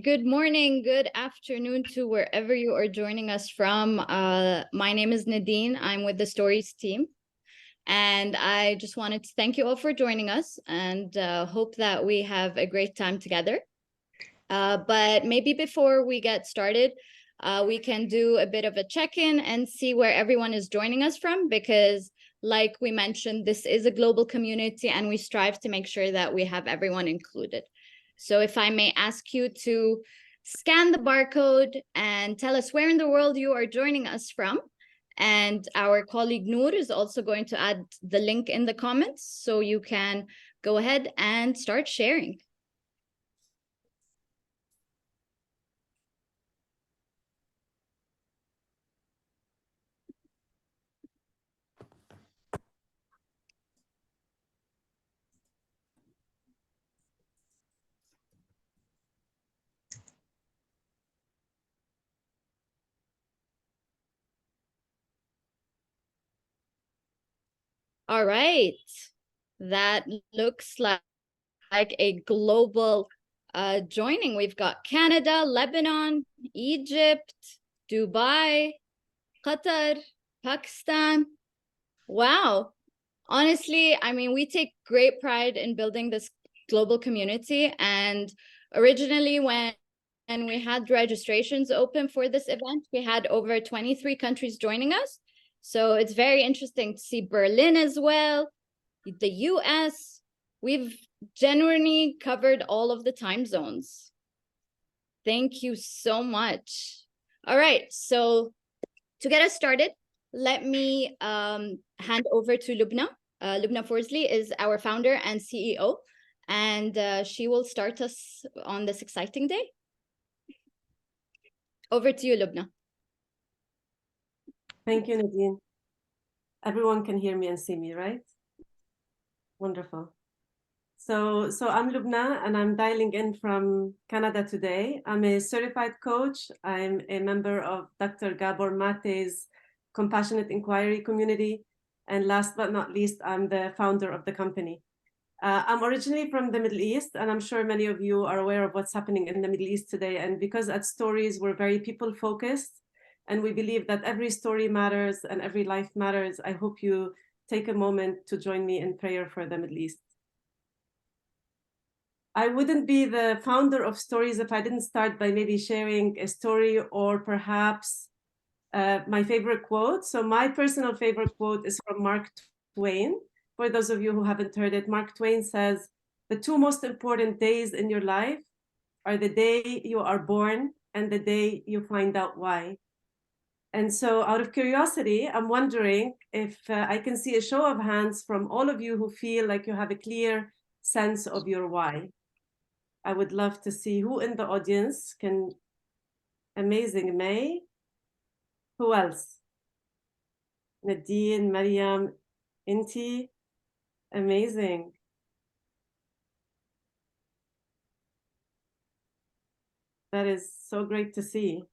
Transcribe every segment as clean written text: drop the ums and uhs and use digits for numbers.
good morning, good afternoon to wherever you are joining us from. My name is Nadine. I'm with the Stories team. And I just wanted to thank you all for joining us and hope that we have a great time together. But maybe before we get started, we can do a bit of a check-in and see where everyone is joining us from, because like we mentioned, this is a global community and we strive to make sure that we have everyone included. So if I may ask you to scan the barcode and tell us where in the world you are joining us from. And our colleague Noor is also going to add the link in the comments, so you can go ahead and start sharing. All right, that looks like a global joining. We've got Canada, Lebanon, Egypt, Dubai, Qatar, Pakistan. Wow. Honestly, I mean, we take great pride in building this global community. And originally, when we had registrations open for this event, we had over 23 countries joining us. So it's very interesting to see Berlin as well, the US. We've genuinely covered all of the time zones. Thank you so much. All right, so to get us started, let me hand over to Lubna. Lubna Forzley is our founder and CEO, and she will start us on this exciting day. Over to you, Lubna. Thank you, Nadine. Everyone can hear me and see me, right? Wonderful. So I'm Lubna, and I'm dialing in from Canada today. I'm a certified coach. I'm a member of Dr. Gabor Mate's Compassionate Inquiry community. And last but not least, I'm the founder of the company. I'm originally from the Middle East, and I'm sure many of you are aware of what's happening in the Middle East today. And because at Stories, we're very people-focused, and we believe that every story matters and every life matters, I hope you take a moment to join me in prayer for the Middle East. I wouldn't be the founder of Stories if I didn't start by maybe sharing a story or perhaps my favorite quote. So my personal favorite quote is from Mark Twain. For those of you who haven't heard it, Mark Twain says, "The two most important days in your life are the day you are born and the day you find out why." And so out of curiosity, I'm wondering if I can see a show of hands from all of you who feel like you have a clear sense of your why. I would love to see who in the audience can. Amazing, May. Who else? Nadine, Mariam, Inti. Amazing. That is so great to see.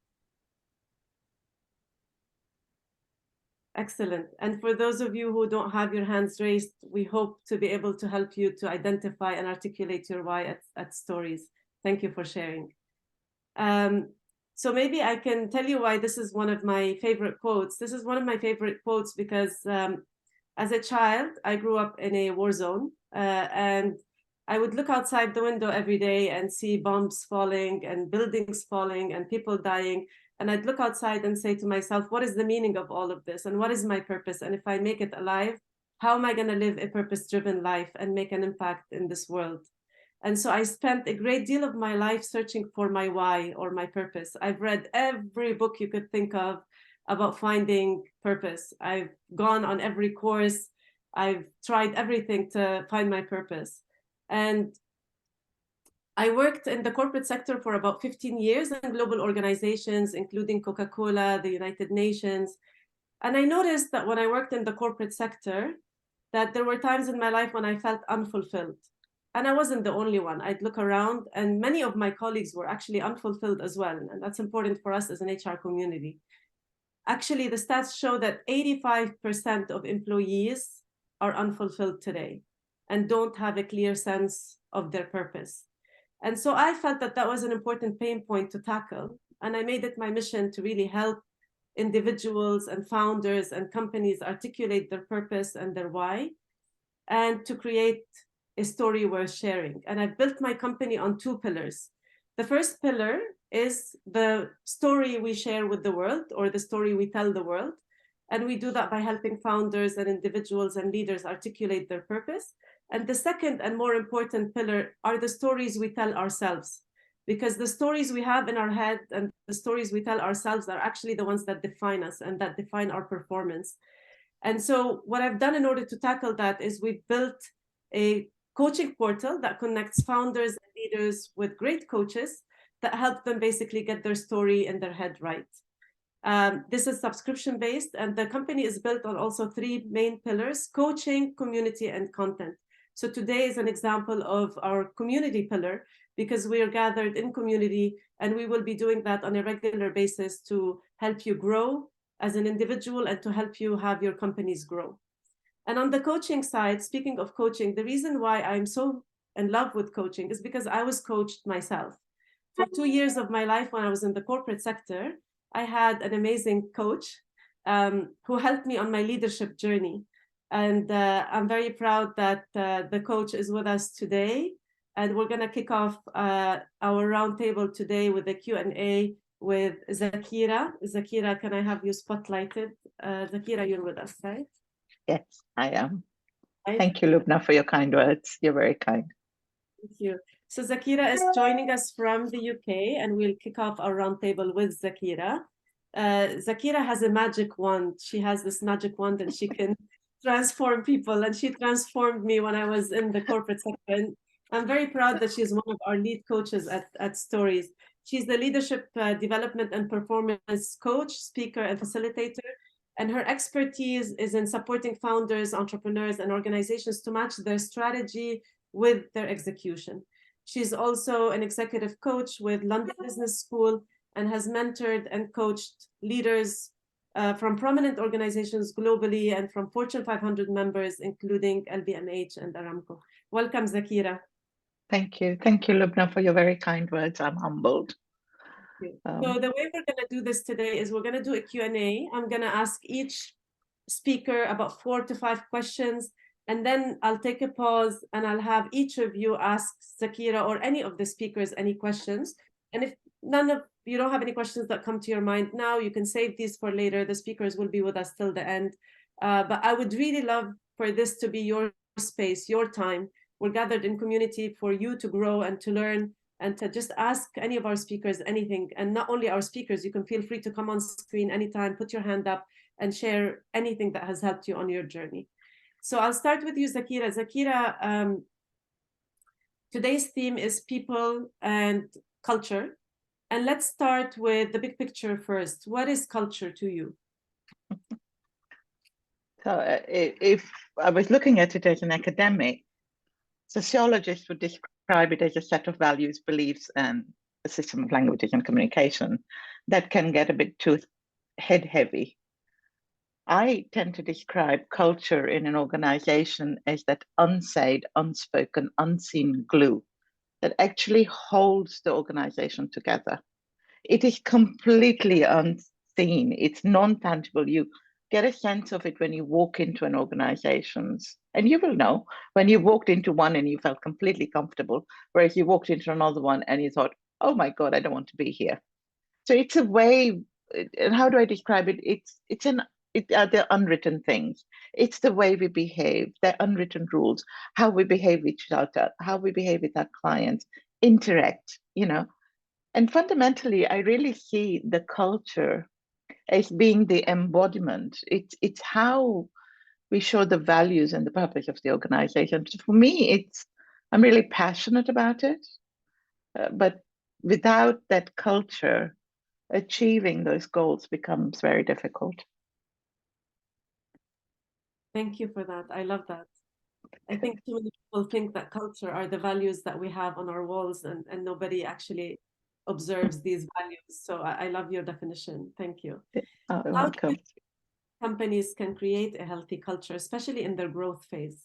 Excellent. And for those of you who don't have your hands raised, we hope to be able to help you to identify and articulate your why at Stories. Thank you for sharing. So maybe I can tell you why this is one of my favorite quotes. This is one of my favorite quotes because as a child, I grew up in a war zone, and I would look outside the window every day and see bombs falling and buildings falling and people dying. And I'd look outside and say to myself, what is the meaning of all of this? And what is my purpose? And if I make it alive, how am I going to live a purpose-driven life and make an impact in this world? And so I spent a great deal of my life searching for my why or my purpose. I've read every book you could think of about finding purpose. I've gone on every course. I've tried everything to find my purpose. And I worked in the corporate sector for about 15 years in global organizations, including Coca-Cola, the United Nations. And I noticed that when I worked in the corporate sector, that there were times in my life when I felt unfulfilled. And I wasn't the only one. I'd look around, and many of my colleagues were actually unfulfilled as well. And that's important for us as an HR community. Actually, the stats show that 85% of employees are unfulfilled today and don't have a clear sense of their purpose. And so I felt that that was an important pain point to tackle. And I made it my mission to really help individuals and founders and companies articulate their purpose and their why, and to create a story worth sharing. And I've built my company on 2 pillars. The first pillar is the story we share with the world, or the story we tell the world. And we do that by helping founders and individuals and leaders articulate their purpose. And the second and more important pillar are the stories we tell ourselves, because the stories we have in our head and the stories we tell ourselves are actually the ones that define us and that define our performance. And so what I've done in order to tackle that is we've built a coaching portal that connects founders and leaders with great coaches that help them basically get their story in their head right. This is subscription-based, and the company is built on also 3 main pillars: coaching, community, and content. So today is an example of our community pillar, because we are gathered in community, and we will be doing that on a regular basis to help you grow as an individual and to help you have your companies grow. And on the coaching side, speaking of coaching, the reason why I'm so in love with coaching is because I was coached myself. For 2 years of my life when I was in the corporate sector, I had an amazing coach who helped me on my leadership journey. And I'm very proud that the coach is with us today. And we're going to kick off our roundtable today with a Q&A with Zakeera. Zakeera, can I have you spotlighted? Zakeera, you're with us, right? Yes, I am. Right. Thank you, Lubna, for your kind words. You're very kind. Thank you. So Zakeera is joining us from the UK, and we'll kick off our roundtable with Zakeera. Zakeera has a magic wand. She has this magic wand, and she can transform people. And she transformed me when I was in the corporate sector. And I'm very proud that she's one of our lead coaches at Stories. She's the leadership development and performance coach, speaker, and facilitator. And her expertise is in supporting founders, entrepreneurs, and organizations to match their strategy with their execution. She's also an executive coach with London Business School and has mentored and coached leaders from prominent organizations globally and from Fortune 500 members, including LVMH and Aramco. Welcome, Zakeera. Thank you. Thank you, Lubna, for your very kind words. I'm humbled. So the way we're going to do this today is we're going to do a Q&A. I'm going to ask each speaker about 4 to 5 questions, and then I'll take a pause and I'll have each of you ask Zakeera or any of the speakers any questions. And if none of you don't have any questions that come to your mind now, you can save these for later. The speakers will be with us till the end. But I would really love for this to be your space, your time. We're gathered in community for you to grow and to learn and to just ask any of our speakers anything. And not only our speakers, you can feel free to come on screen anytime, put your hand up and share anything that has helped you on your journey. So I'll start with you, Zakeera. Zakeera, today's theme is people and culture. And let's start with the big picture first. What is culture to you? So if I was looking at it as an academic, sociologists would describe it as a set of values, beliefs, and a system of languages and communication that can get a bit too head heavy. I tend to describe culture in an organization as that unsaid, unspoken, unseen glue that actually holds the organization together. It is completely unseen. It's non-tangible. You get a sense of it when you walk into an organization. And you will know when you walked into one and you felt completely comfortable, whereas you walked into another one and you thought, oh my God, I don't want to be here. So it's a way, and how do I describe it? They're unwritten things. It's the way we behave. They're unwritten rules, how we behave with each other, how we behave with our clients, interact, And fundamentally, I really see the culture as being the embodiment. It's how we show the values and the purpose of the organization. So for me, I'm really passionate about it. But without that culture, achieving those goals becomes very difficult. Thank you for that. I love that. I think too many people think that culture are the values that we have on our walls, and nobody actually observes these values. So I love your definition. Thank you. Oh, how do companies can create a healthy culture, especially in their growth phase?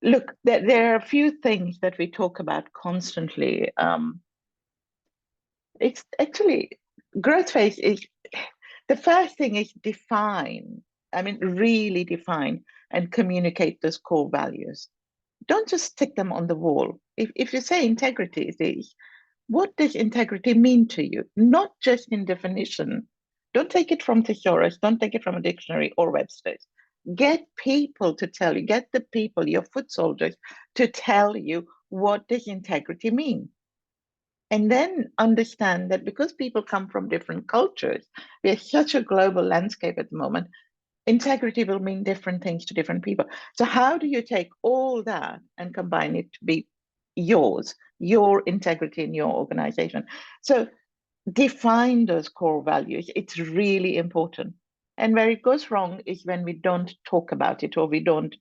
look, there are a few things that we talk about constantly. It's actually, growth phase is, the first thing is define, I mean, really define and communicate those core values. Don't just stick them on the wall. If you say integrity is, what does integrity mean to you? Not just in definition. Don't take it from thesaurus, don't take it from a dictionary or Webster's. Get people to tell you, get the people, your foot soldiers, to tell you what does integrity mean. And then understand that because people come from different cultures, we have such a global landscape at the moment, integrity will mean different things to different people. So how do you take all that and combine it to be yours, your integrity in your organization? So define those core values. It's really important. And where it goes wrong is when we don't talk about it or we don't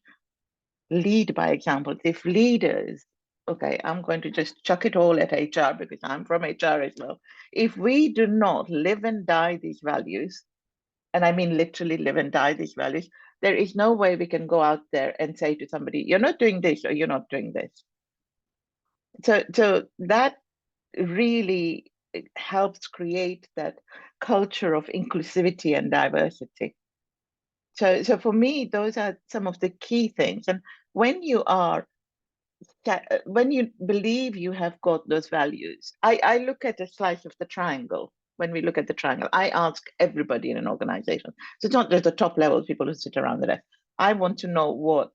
lead by example. If leaders, okay, I'm going to just chuck it all at HR because I'm from HR as well. If we do not live and die these values, and I mean literally live and die these values, there is no way we can go out there and say to somebody, you're not doing this or you're not doing this. So that really helps create that culture of inclusivity and diversity. So for me, those are some of the key things. And when you believe you have got those values, I look at a slice of the triangle. When we look at the triangle, I ask everybody in an organization. So it's not just the top level people who sit around the desk. I want to know what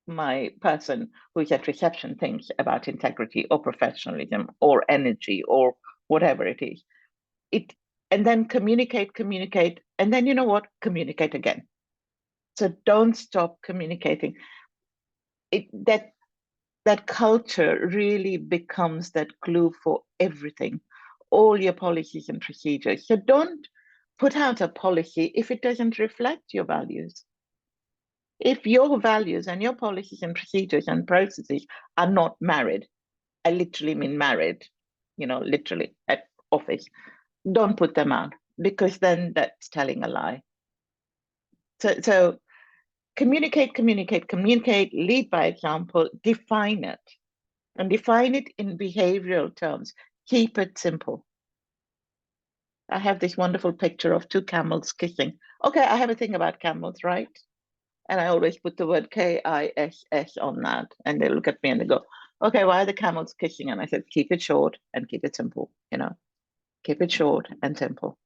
my person who is at reception thinks about integrity or professionalism or energy or whatever it is. And then communicate, and then you know what? Communicate again. So don't stop communicating. That culture really becomes that glue for everything, all your policies and procedures. So don't put out a policy if it doesn't reflect your values. If your values and your policies and procedures and processes are not married, I literally mean married, literally at office, don't put them out because then that's telling a lie. So communicate, lead by example, define it, and define it in behavioral terms. Keep it simple. I have this wonderful picture of two camels kissing. Okay, I have a thing about camels, right? And I always put the word KISS on that. And they look at me and they go, okay, why are the camels kissing? And I said, keep it short and keep it simple, keep it short and simple.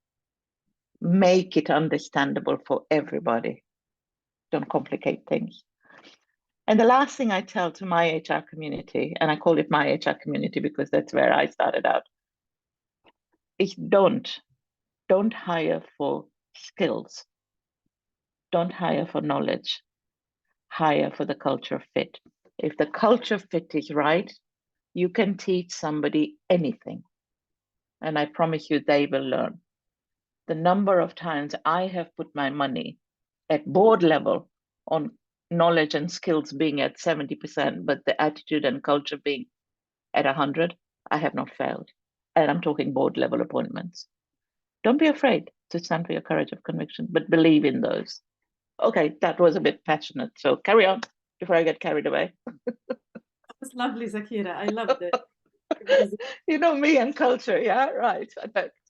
Make it understandable for everybody. Don't complicate things. And the last thing I tell to my HR community, and I call it my HR community because that's where I started out, is don't hire for skills. Don't hire for knowledge. Hire for the culture fit. If the culture fit is right, you can teach somebody anything. And I promise you they will learn. The number of times I have put my money at board level on knowledge and skills being at 70%, but the attitude and culture being at 100, I have not failed. And I'm talking board level appointments. Don't be afraid to stand for your courage of conviction, but believe in those. Okay, that was a bit passionate. So carry on before I get carried away. That was lovely, Zakeera. I loved it. You know me and culture, yeah, right.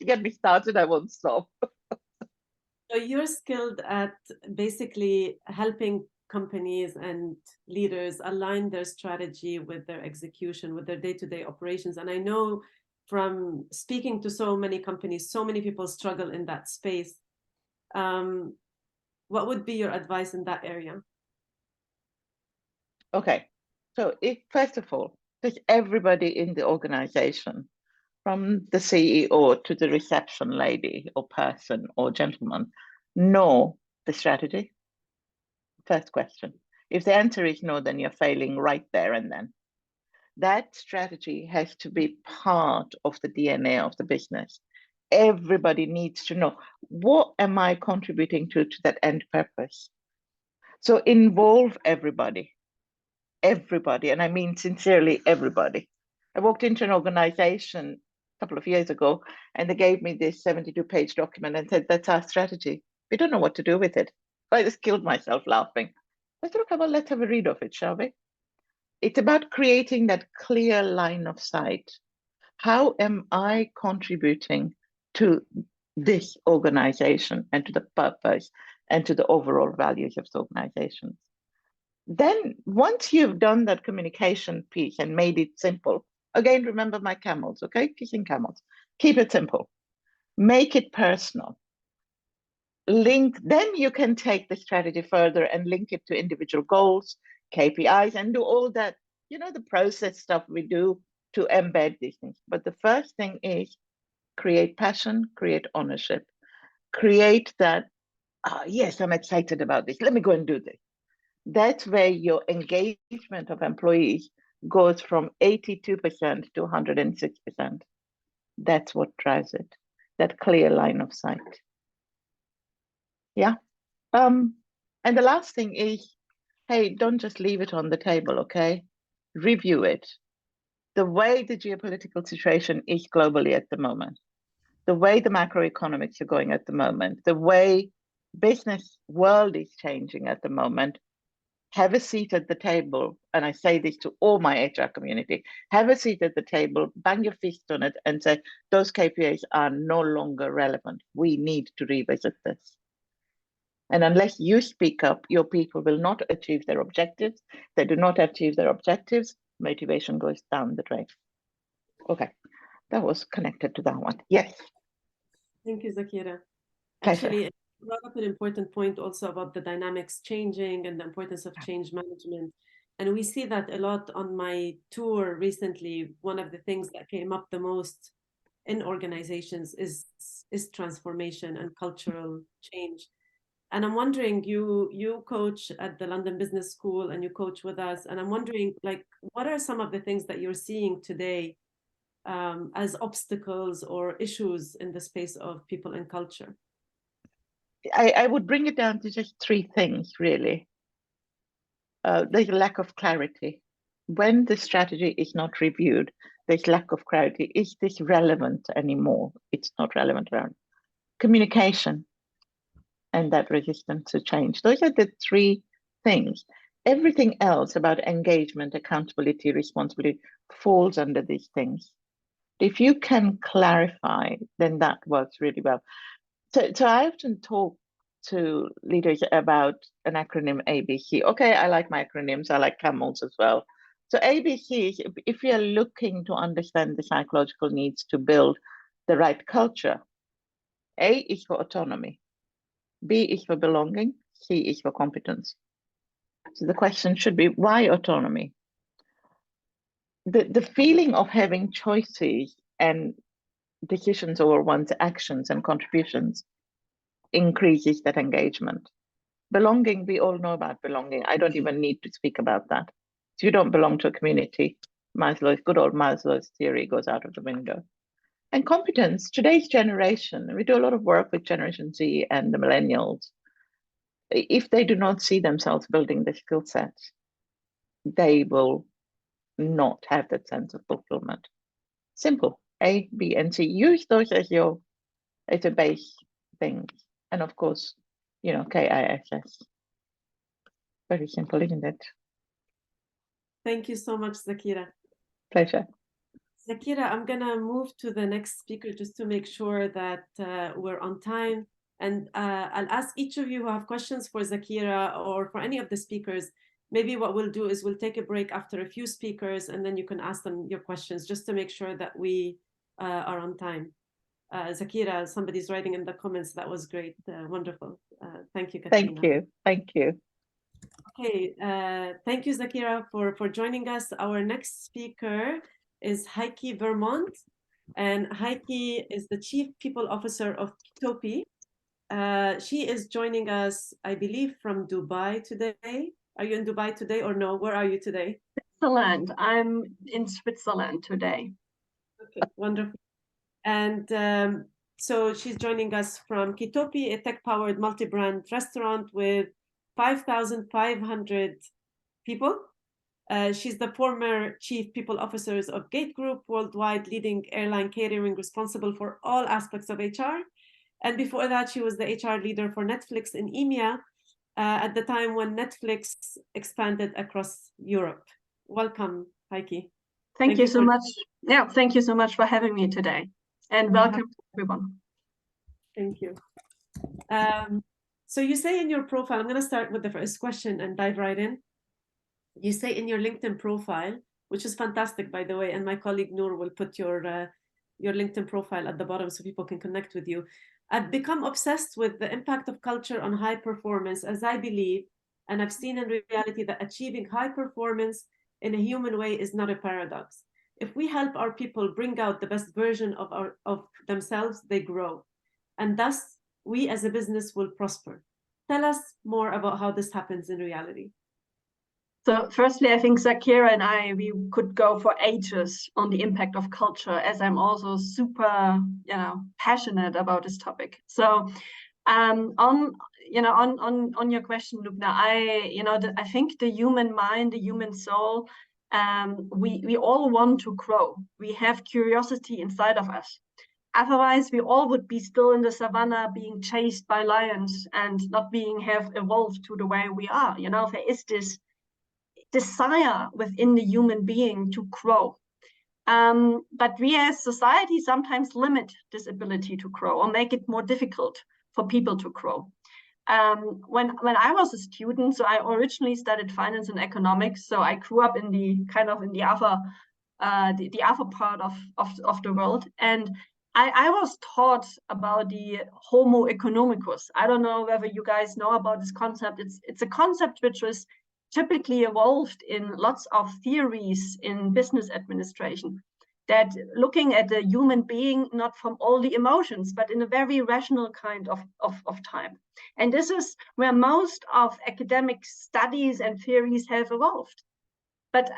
Get me started, I won't stop. So you're skilled at basically helping companies and leaders align their strategy with their execution, with their day-to-day operations. And I know from speaking to so many companies, so many people struggle in that space. What would be your advice in that area? Okay, so first of all, does everybody in the organization, from the CEO to the reception lady or person or gentleman, know the strategy? First question. If the answer is no, then you're failing right there and then. That strategy has to be part of the DNA of the business. Everybody needs to know, what am I contributing to that end purpose? So involve everybody, and I mean sincerely everybody. I walked into an organization a couple of years ago and they gave me this 72-page document and said, that's our strategy. We don't know what to do with it. I just killed myself laughing. I said, okay, well, let's have a read of it, shall we? It's about creating that clear line of sight. How am I contributing to this organization and to the purpose and to the overall values of the organization? Then once you've done that communication piece and made it simple, again, remember my camels, okay? Kissing camels. Keep it simple. Make it personal. Then you can take the strategy further and link it to individual goals, KPIs, and do all that, the process stuff we do to embed these things. But the first thing is create passion, create ownership, create that, yes, I'm excited about this. Let me go and do this. That's where your engagement of employees goes from 82% to 106%. That's what drives it, that clear line of sight. Yeah. And the last thing is, hey, don't just leave it on the table, okay? Review it. The way the geopolitical situation is globally at the moment, the way the macroeconomics are going at the moment, the way business world is changing at the moment, have a seat at the table. And I say this to all my HR community, have a seat at the table, bang your fist on it and say, those KPIs are no longer relevant. We need to revisit this. And unless you speak up, your people will not achieve their objectives. They do not achieve their objectives, motivation goes down the drain. Okay, that was connected to that one. Yes. Thank you, Zakeera. Pleasure. Actually, you brought up an important point also about the dynamics changing and the importance of change management. And we see that a lot on my tour recently. One of the things that came up the most in organizations is transformation and cultural change. And I'm wondering, you coach at the London Business School and you coach with us. And I'm wondering, what are some of the things that you're seeing today as obstacles or issues in the space of people and culture? I would bring it down to just three things, really. There's a lack of clarity. When the strategy is not reviewed, there's lack of clarity. Is this relevant anymore? It's not relevant around communication and that resistance to change. Those are the three things. Everything else about engagement, accountability, responsibility falls under these things. If you can clarify, then that works really well. So I often talk to leaders about an acronym ABC. Okay, I like my acronyms. I like camels as well. So ABC is if you're looking to understand the psychological needs to build the right culture, A is for autonomy, B is for belonging, C is for competence. So the question should be, why autonomy? The feeling of having choices and decisions over one's actions and contributions increases that engagement. Belonging, we all know about belonging. I don't even need to speak about that. If you don't belong to a community, good old Maslow's theory goes out of the window. And competence, today's generation, we do a lot of work with Generation Z and the millennials. If they do not see themselves building the skill sets, they will not have that sense of fulfillment. Simple, A, B, and C. Use those as a base thing. And of course, KISS. Very simple, isn't it? Thank you so much, Zakeera. Pleasure. Zakeera, I'm going to move to the next speaker just to make sure that we're on time. And I'll ask each of you who have questions for Zakeera or for any of the speakers. Maybe what we'll do is we'll take a break after a few speakers, and then you can ask them your questions just to make sure that we are on time. Zakeera, somebody's writing in the comments. That was great. Wonderful. Thank you, Katrina. Thank you. Okay. Thank you, Zakeera, for joining us. Our next speaker is Heike Virmond. And Heike is the Chief People Officer of Kitopi. She is joining us, I believe, from Dubai today. Are you in Dubai today or no? Where are you today? Switzerland. I'm in Switzerland today. Okay, wonderful. And so she's joining us from Kitopi, a tech-powered multi-brand restaurant with 5,500 people. She's the former Chief People Officer of Gate Group, worldwide leading airline catering, responsible for all aspects of HR. And before that, she was the HR leader for Netflix in EMEA at the time when Netflix expanded across Europe. Welcome, Heike. Thank you so much. Yeah, thank you so much for having me today. And welcome to everyone. Thank you. So you say in your profile, I'm going to start with the first question and dive right in. You say in your LinkedIn profile, which is fantastic, by the way, and my colleague Noor will put your LinkedIn profile at the bottom so people can connect with you. I've become obsessed with the impact of culture on high performance, as I believe, and I've seen in reality that achieving high performance in a human way is not a paradox. If we help our people bring out the best version of themselves, they grow. And thus, we as a business will prosper. Tell us more about how this happens in reality. So firstly, I think Zakeera and we could go for ages on the impact of culture, as I'm also super, passionate about this topic. So on your question, Lubna, I think the human mind, the human soul, we all want to grow. We have curiosity inside of us. Otherwise, we all would be still in the savannah being chased by lions and not have evolved to the way we are. There is this desire within the human being to grow. But we as society sometimes limit this ability to grow or make it more difficult for people to grow. When I was a student, so I originally studied finance and economics, so I grew up in the other part of the world, and I was taught about the Homo economicus. I don't know whether you guys know about this concept. It's a concept which was typically evolved in lots of theories in business administration, that looking at the human being not from all the emotions, but in a very rational kind of time. And this is where most of academic studies and theories have evolved. But,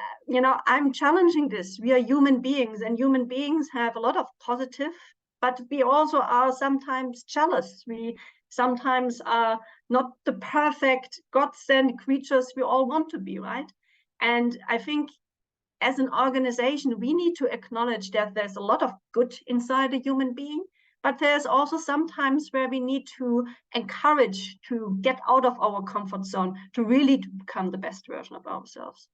I'm challenging this. We are human beings, and human beings have a lot of positive, but we also are sometimes jealous. We sometimes are not the perfect God-sent creatures we all want to be, right? And I think as an organization, we need to acknowledge that there's a lot of good inside a human being, but there's also sometimes where we need to encourage to get out of our comfort zone to really become the best version of ourselves.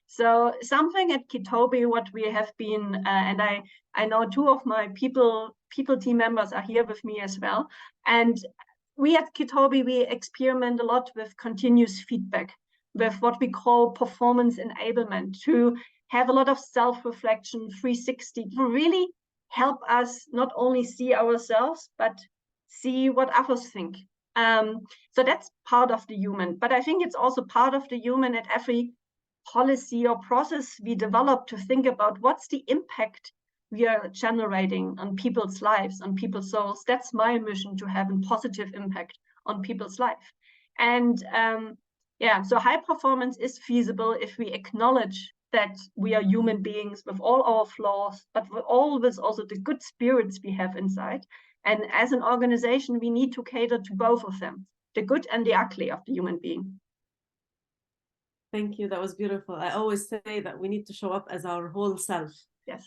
So something at Kitopi, what we have been, and I know two of my people team members are here with me as well. And we at Kitopi, we experiment a lot with continuous feedback, with what we call performance enablement, to have a lot of self-reflection, 360, to really help us not only see ourselves, but see what others think. So that's part of the human, but I think it's also part of the human at every policy or process we develop to think about what's the impact we are generating on people's lives, on people's souls. That's my mission, to have a positive impact on people's life. And so high performance is feasible if we acknowledge that we are human beings with all our flaws, but with always also the good spirits we have inside. And as an organization, we need to cater to both of them, the good and the ugly of the human being. Thank you. That was beautiful. I always say that we need to show up as our whole self. Yes.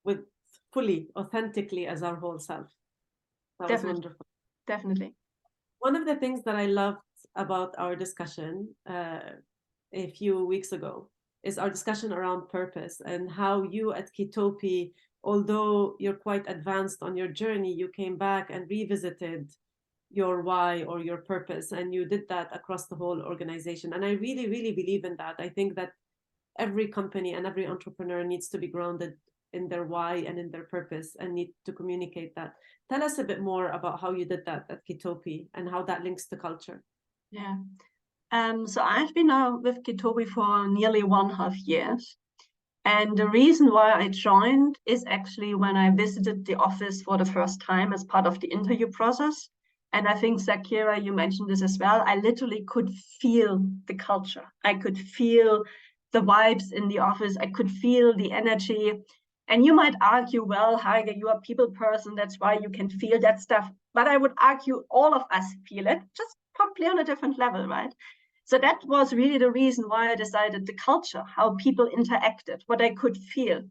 With fully, authentically as our whole self. That was wonderful. Definitely. One of the things that I loved about our discussion a few weeks ago is our discussion around purpose, and how you at Kitopi, although you're quite advanced on your journey, you came back and revisited your why or your purpose, and you did that across the whole organization. And I really, really believe in that. I think that every company and every entrepreneur needs to be grounded in their why and in their purpose, and need to communicate that. Tell us a bit more about how you did that at Kitopi and how that links to culture. Yeah. So I've been now with Kitopi for nearly 1.5 years. And the reason why I joined is actually when I visited the office for the first time as part of the interview process. And I think, Zakeera, you mentioned this as well. I literally could feel the culture. I could feel the vibes in the office. I could feel the energy. And you might argue, well, Heike, you are a people person, that's why you can feel that stuff. But I would argue all of us feel it, just probably on a different level, right? So that was really the reason why I decided the culture, how people interacted, what I could feel.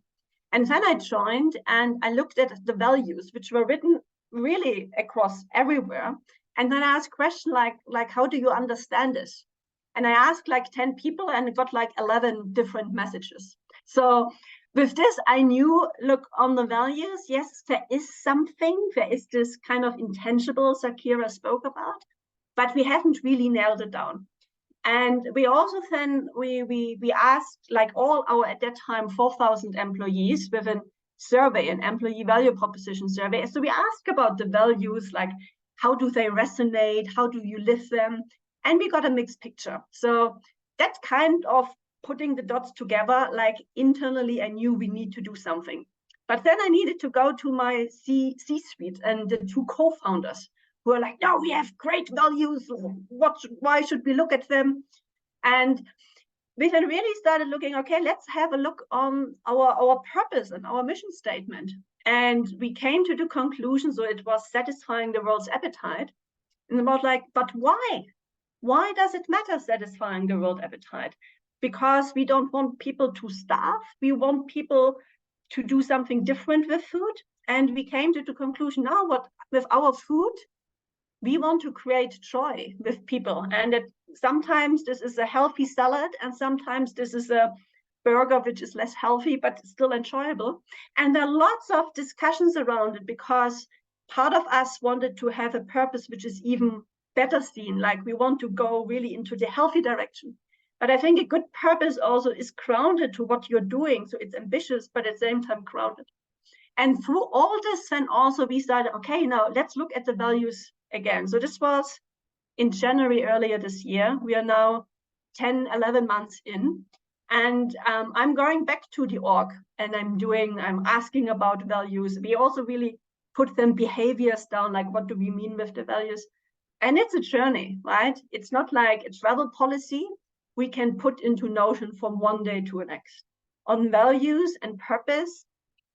And then I joined and I looked at the values, which were written really across everywhere. And then I asked a question like, how do you understand this? And I asked like 10 people and got like 11 different messages. So with this, I knew, look, on the values, yes, there is something, there is this kind of intangible Zakeera spoke about, but we haven't really nailed it down. And we also then, we asked like all our, at that time, 4,000 employees with a survey, an employee value proposition survey. So we asked about the values, like how do they resonate? How do you live them? And we got a mixed picture. So that kind of putting the dots together, like internally, I knew we need to do something. But then I needed to go to my C-suite and the two co-founders who are like, no, we have great values. Why should we look at them? And we then really started looking, okay, let's have a look on our purpose and our mission statement. And we came to the conclusion, so it was satisfying the world's appetite. And about like, but why? Why does it matter satisfying the world appetite? Because we don't want people to starve. We want people to do something different with food. And we came to the conclusion now, what with our food, we want to create joy with people. And that sometimes this is a healthy salad, and sometimes this is a burger which is less healthy, but still enjoyable. And there are lots of discussions around it, because part of us wanted to have a purpose which is even better seen, like we want to go really into the healthy direction. But I think a good purpose also is grounded to what you're doing. So it's ambitious, but at the same time grounded. And through all this, then also we started, okay, now let's look at the values again. So this was in January earlier this year. We are now 10, 11 months in. And I'm going back to the org and I'm asking about values. We also really put them behaviors down, like what do we mean with the values? And it's a journey, right? It's not like a travel policy we can put into Notion from one day to the next. On values and purpose,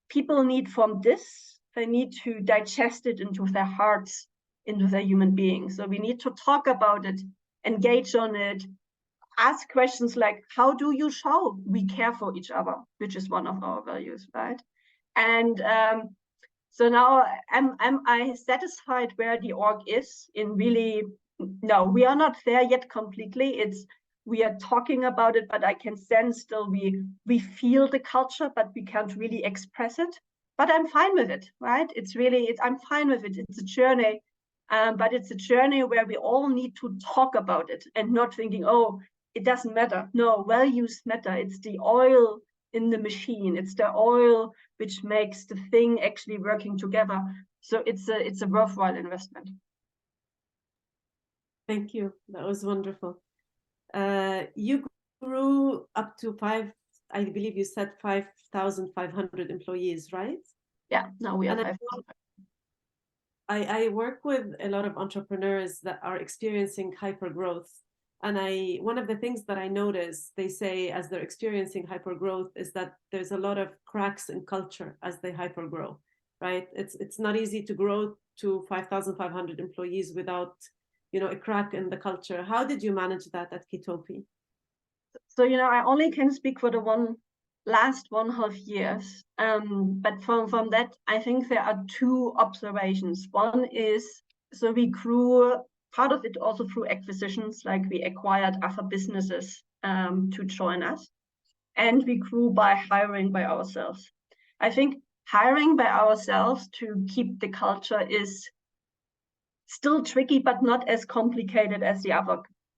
people need from this, they need to digest it into their hearts, into their human beings. So we need to talk about it, engage on it, ask questions like, how do you show we care for each other, which is one of our values, right? And so now am I satisfied where the org is in really, no, we are not there yet completely. We are talking about it, but I can sense still we feel the culture, but we can't really express it. But I'm fine with it, right? I'm fine with it. It's a journey, but it's a journey where we all need to talk about it and not thinking, oh, it doesn't matter. No, values matter. It's the oil in the machine. It's the oil which makes the thing actually working together. So it's a worthwhile investment. Thank you. That was wonderful. You grew up to I believe you said 5,500 employees, right? Yeah, now we are 5,000. I work with a lot of entrepreneurs that are experiencing hyper growth. And one of the things that I notice, they say as they're experiencing hyper growth is that there's a lot of cracks in culture as they hyper grow, right? It's not easy to grow to 5,500 employees without, a crack in the culture. How did you manage that at Kitopi? So, I only can speak for the last 1.5 years. But from that, I think there are two observations. One is, so we grew part of it also through acquisitions, like we acquired other businesses to join us. And we grew by hiring by ourselves. I think hiring by ourselves to keep the culture is still tricky, but not as complicated as the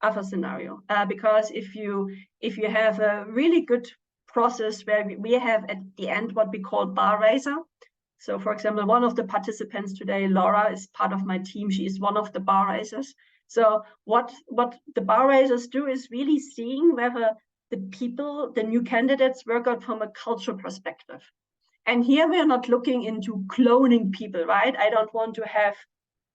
other scenario. Because if you have a really good process where we have at the end what we call bar raiser. So for example, one of the participants today, Laura, is part of my team. She is one of the bar raisers. So what the bar raisers do is really seeing whether the new candidates work out from a cultural perspective. And here we are not looking into cloning people, right? I don't want to have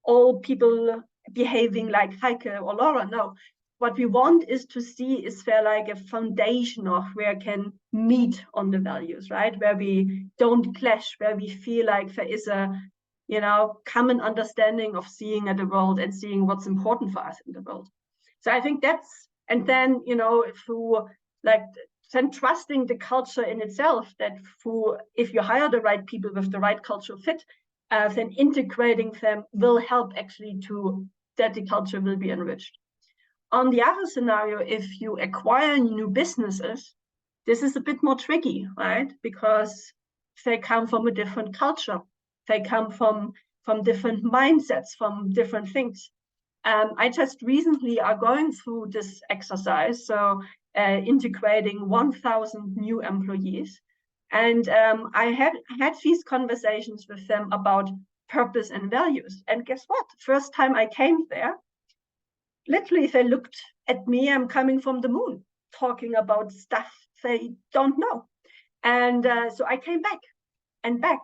all people behaving like Heike or Laura. No, what we want is to see, is there like a foundation of where can meet on the values, right? Where we don't clash, where we feel like there is a, common understanding of seeing at the world and seeing what's important for us in the world. So I think and then, through then trusting the culture in itself, that if you hire the right people with the right cultural fit, then integrating them will help actually that the culture will be enriched. On the other scenario, if you acquire new businesses, this is a bit more tricky, right? Because they come from a different culture. They come from different mindsets, from different things. I just recently are going through this exercise, so integrating 1,000 new employees. And I had these conversations with them about purpose and values. And guess what? First time I came there, literally they looked at me, I'm coming from the moon, talking about stuff they don't know. And so I came back and back.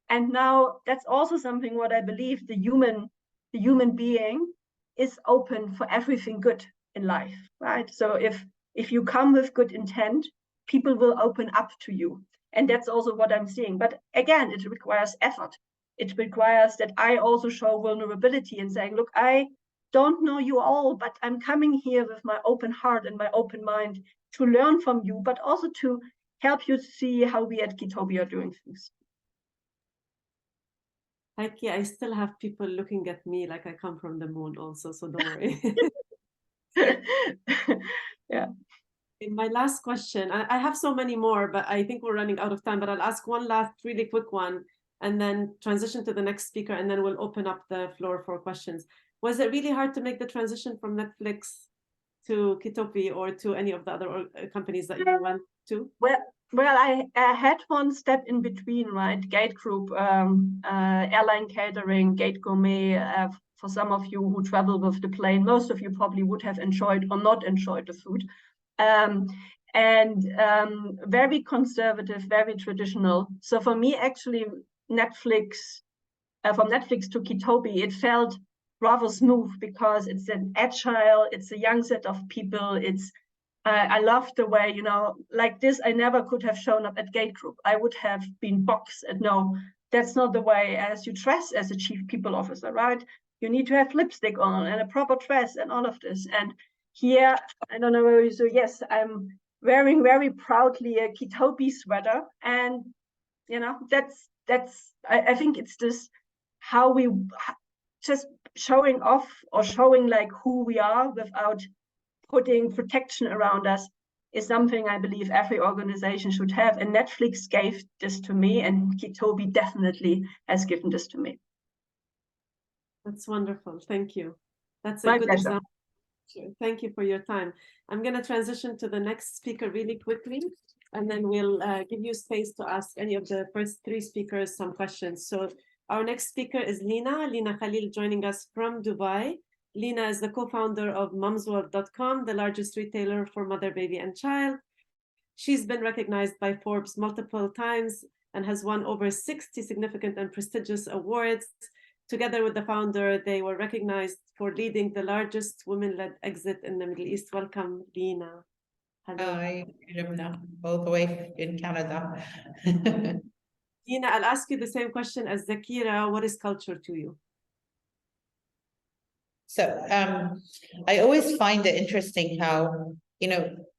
And now that's also something what I believe the human being is open for everything good in life, right? So if you come with good intent, people will open up to you. And that's also what I'm seeing. But again, it requires effort. It requires that I also show vulnerability and saying, look, I don't know you all, but I'm coming here with my open heart and my open mind to learn from you, but also to help you see how we at Kitopi are doing things. Heike, I still have people looking at me like I come from the moon also, so don't worry. Yeah. My last question, I have so many more, but I think we're running out of time, but I'll ask one last really quick one and then transition to the next speaker, and then we'll open up the floor for questions. Was it really hard to make the transition from Netflix to Kitopi or to any of the other companies that you went to? Well, I had one step in between, right? Gate Group, airline catering, Gate Gourmet. For some of you who travel with the plane, most of you probably would have enjoyed or not enjoyed the food. Very conservative, very traditional. So for me, actually, Netflix, from Netflix to Kitopi, it felt rather smooth because it's an agile, it's a young set of people. I love the way, like this, I never could have shown up at Gate Group. I would have been boxed. And no, that's not the way as you dress as a chief people officer, right? You need to have lipstick on and a proper dress and all of this. And here, I don't know where you, so yes, I'm wearing very proudly a Kitopi sweater. And, I think it's this, how we just showing off or showing like who we are without putting protection around us is something I believe every organization should have. And Netflix gave this to me, and Kitopi definitely has given this to me. That's wonderful. Thank you. That's a My good pleasure. example. Thank you for your time. I'm going to transition to the next speaker really quickly, and then we'll give you space to ask any of the first three speakers some questions. So our next speaker is Leena Khalil, joining us from Dubai. Leena is the co-founder of momsworld.com, the largest retailer for mother, baby, and child. She's been recognized by Forbes multiple times and has won over 60 significant and prestigious awards. Together with the founder, they were recognized for leading the largest women-led exit in the Middle East. Welcome, Leena. Hello. Hi, Lubna, all the way in Canada. Leena, I'll ask you the same question as Zakeera. What is culture to you? So I always find it interesting how,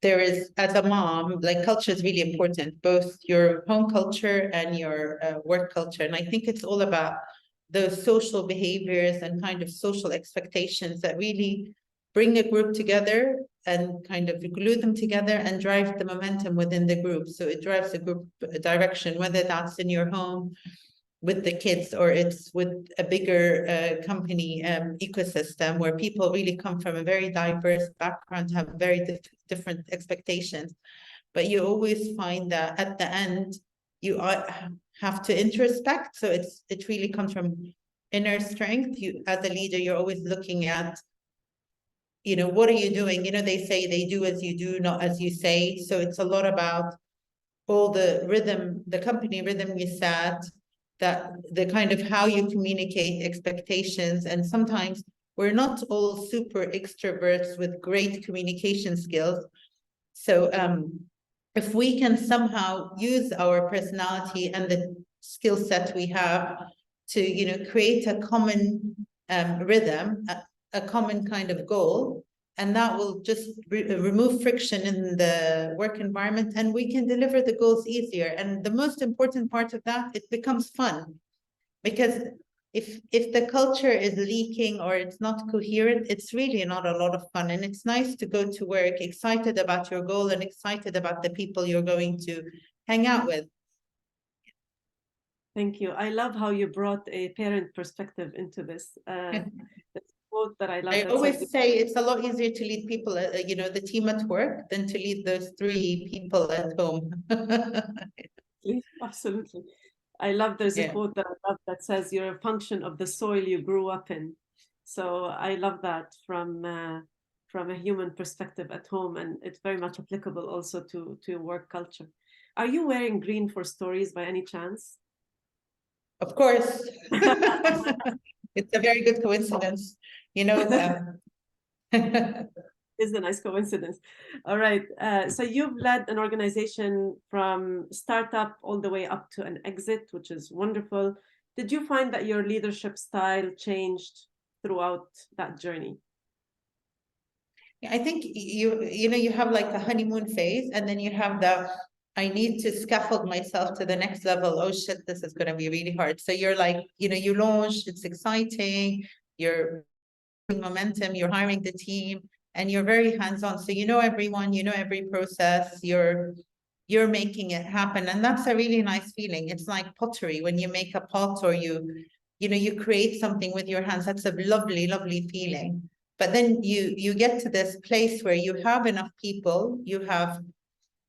there is, as a mom, like culture is really important, both your home culture and your work culture. And I think it's all about those social behaviors and kind of social expectations that really bring a group together and kind of glue them together and drive the momentum within the group. So it drives the group direction, whether that's in your home with the kids or it's with a bigger company ecosystem where people really come from a very diverse background, have very different expectations. But you always find that at the end, you have to introspect. So it really comes from inner strength. You, as a leader, you're always looking at, what are you doing? They say they do as you do, not as you say. So it's a lot about all the rhythm, the company rhythm you set, that the kind of how you communicate expectations. And sometimes we're not all super extroverts with great communication skills. So if we can somehow use our personality and the skill set we have to, create a common rhythm, a common kind of goal, and that will just remove friction in the work environment, and we can deliver the goals easier. And the most important part of that, it becomes fun, because if the culture is leaking or it's not coherent, it's really not a lot of fun. And it's nice to go to work excited about your goal and excited about the people you're going to hang out with. Thank you. I love how you brought a parent perspective into this. That's a quote that I love. I that always says, say it's a lot easier to lead people, you know, the team at work than to lead those 3 people at home. absolutely. I love, there's a Yeah. quote that I love that says, you're a function of the soil you grew up in. So I love that from a human perspective at home, and it's very much applicable also to work culture. Are you wearing green for stories by any chance? Of course. It's a very good coincidence, you know. Is a nice coincidence. All right. So you've led an organization from startup all the way up to an exit, which is wonderful. Did you find that your leadership style changed throughout that journey? I think you know, you have like a honeymoon phase, and then you have the I need to scaffold myself to the next level. Oh shit, this is going to be really hard. So you're like, you know, you launch, it's exciting, you're momentum, you're hiring the team, and you're very hands-on. So you know everyone, you know every process, you're making it happen. And that's a really nice feeling. It's like pottery when you make a pot, or you know, you create something with your hands. That's a lovely, lovely feeling. But then you get to this place where you have enough people, you have,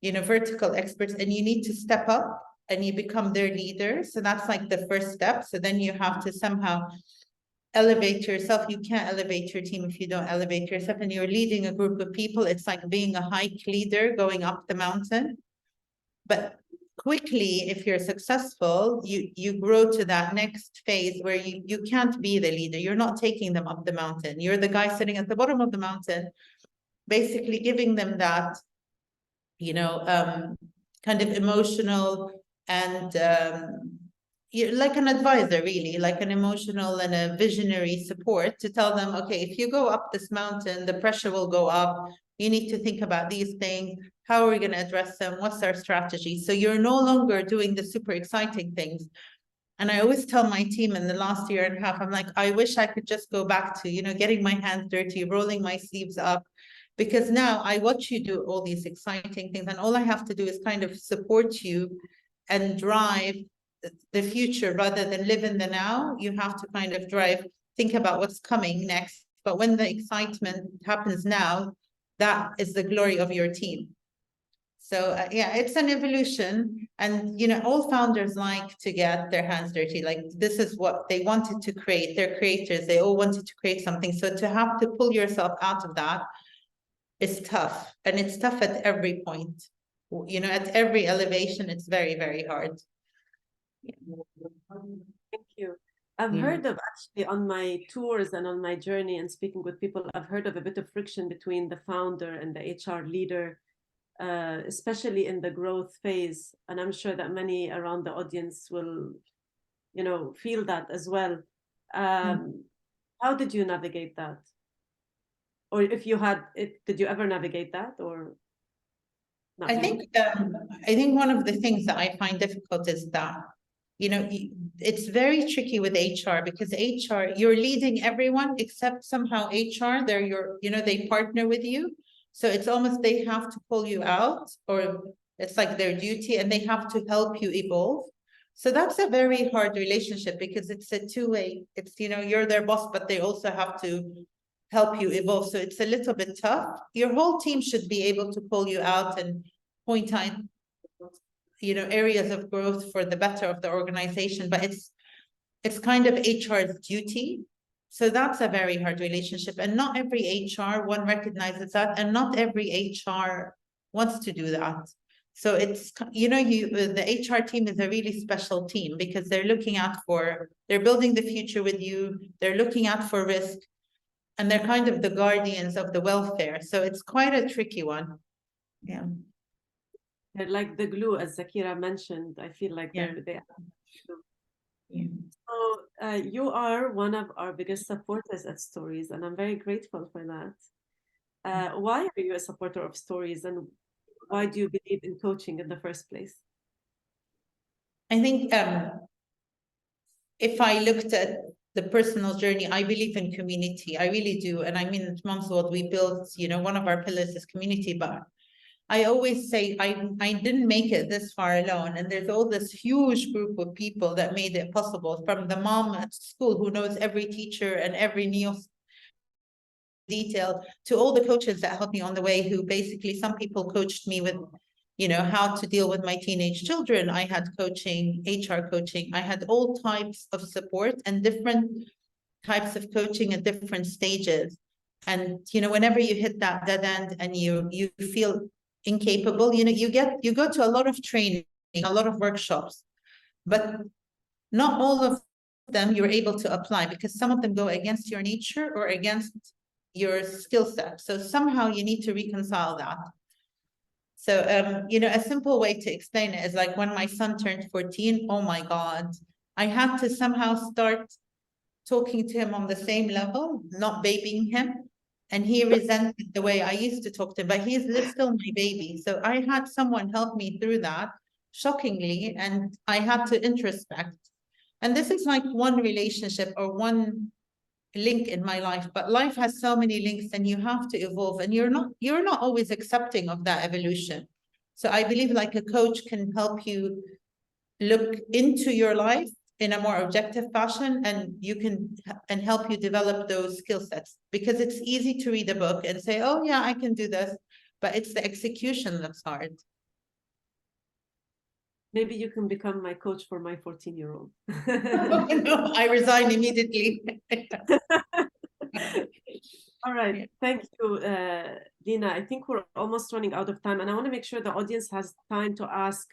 you know, vertical experts, and you need to step up and you become their leader. So that's like the first step. So then you have to somehow elevate yourself. You can't elevate your team if you don't elevate yourself, and you're leading a group of people. It's like being a hike leader going up the mountain. But quickly, if you're successful, you grow to that next phase where you can't be the leader. You're not taking them up the mountain. You're the guy sitting at the bottom of the mountain, basically giving them that, you know, kind of emotional and you're like an advisor, really, like an emotional and a visionary support to tell them, okay, if you go up this mountain, the pressure will go up. You need to think about these things. How are we going to address them? What's our strategy? So you're no longer doing the super exciting things. And I always tell my team in the last year and a half, I'm like, I wish I could just go back to, you know, getting my hands dirty, rolling my sleeves up, because now I watch you do all these exciting things, and all I have to do is kind of support you and drive the future rather than live in the now. You have to kind of drive, think about what's coming next. But when the excitement happens now, that is the glory of your team. So yeah, it's an evolution. And, you know, all founders like to get their hands dirty. Like, this is what they wanted to create. They're creators. They all wanted to create something. So to have to pull yourself out of that is tough. And it's tough at every point. You know, at every elevation, it's very, very hard. Thank you. I've heard of, actually, on my tours and on my journey and speaking with people, I've heard of a bit of friction between the founder and the HR leader, especially in the growth phase. And I'm sure that many around the audience will, you know, feel that as well. How did you navigate that? Or if you had, did you ever navigate that, or not? I think one of the things that I find difficult is that, you know, it's very tricky with HR, because HR, you're leading everyone except somehow HR, they're your, you know, they partner with you. So it's almost, they have to pull you out, or it's like their duty, and they have to help you evolve. So that's a very hard relationship, because it's a two-way. It's, you know, you're their boss, but they also have to help you evolve. So it's a little bit tough. Your whole team should be able to pull you out and point out, you know, areas of growth for the better of the organization, but it's kind of HR's duty. So that's a very hard relationship, and not every HR one recognizes that, and not every HR wants to do that. So it's, you know, the HR team is a really special team, because they're looking out for, they're building the future with you, they're looking out for risk, and they're kind of the guardians of the welfare. So it's quite a tricky one. Yeah. They're like the glue, as Zakeera mentioned. I feel like they are. Yeah. So you are one of our biggest supporters at Stories, and I'm very grateful for that. Why are you a supporter of Stories, and why do you believe in coaching in the first place? I think if I looked at the personal journey, I believe in community. I really do. And I mean, at Mom's World, we built, you know, one of our pillars is community, but I always say I didn't make it this far alone. And there's all this huge group of people that made it possible, from the mom at school who knows every teacher and every new detail, to all the coaches that helped me on the way, who basically, some people coached me with, you know, how to deal with my teenage children. I had coaching, HR coaching. I had all types of support and different types of coaching at different stages. And, you know, whenever you hit that dead end and you feel incapable, you know, you go to a lot of training, a lot of workshops, but not all of them you're able to apply, because some of them go against your nature or against your skill set. So somehow you need to reconcile that. So, you know, a simple way to explain it is like when my son turned 14, oh my God, I had to somehow start talking to him on the same level, not babying him. And he resented the way I used to talk to him, but he's still my baby. So I had someone help me through that, shockingly, and I had to introspect. And this is like one relationship or one link in my life, but life has so many links and you have to evolve, and you're not always accepting of that evolution. So I believe like a coach can help you look into your life in a more objective fashion, and you can help you develop those skill sets, because it's easy to read a book and say, oh yeah, I can do this, but it's the execution that's hard. Maybe you can become my coach for my 14-year-old. No, I resign immediately. All right, thank you, Leena. I think we're almost running out of time, and I want to make sure the audience has time to ask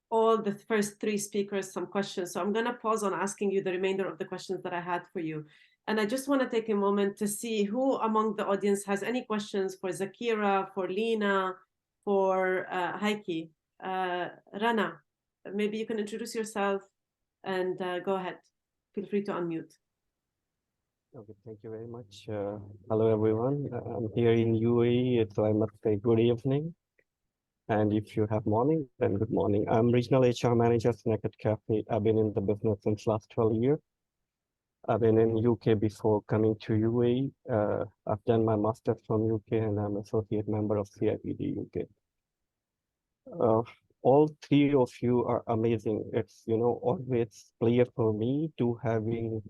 all the first three speakers some questions. So I'm going to pause on asking you the remainder of the questions that I had for you. And I just want to take a moment to see who among the audience has any questions for Zakeera, for Leena, for Heike. Rana, maybe you can introduce yourself and go ahead. Feel free to unmute. Okay, thank you very much. Hello, everyone. I'm here in UAE, so I must say good evening. And if you have morning, then good morning. I'm regional HR manager at Cafe. I've been in the business since last 12 years. I've been in UK before coming to UAE. I've done my master's from UK, and I'm associate member of CIPD UK. All three of you are amazing. It's, you know, always clear for me to having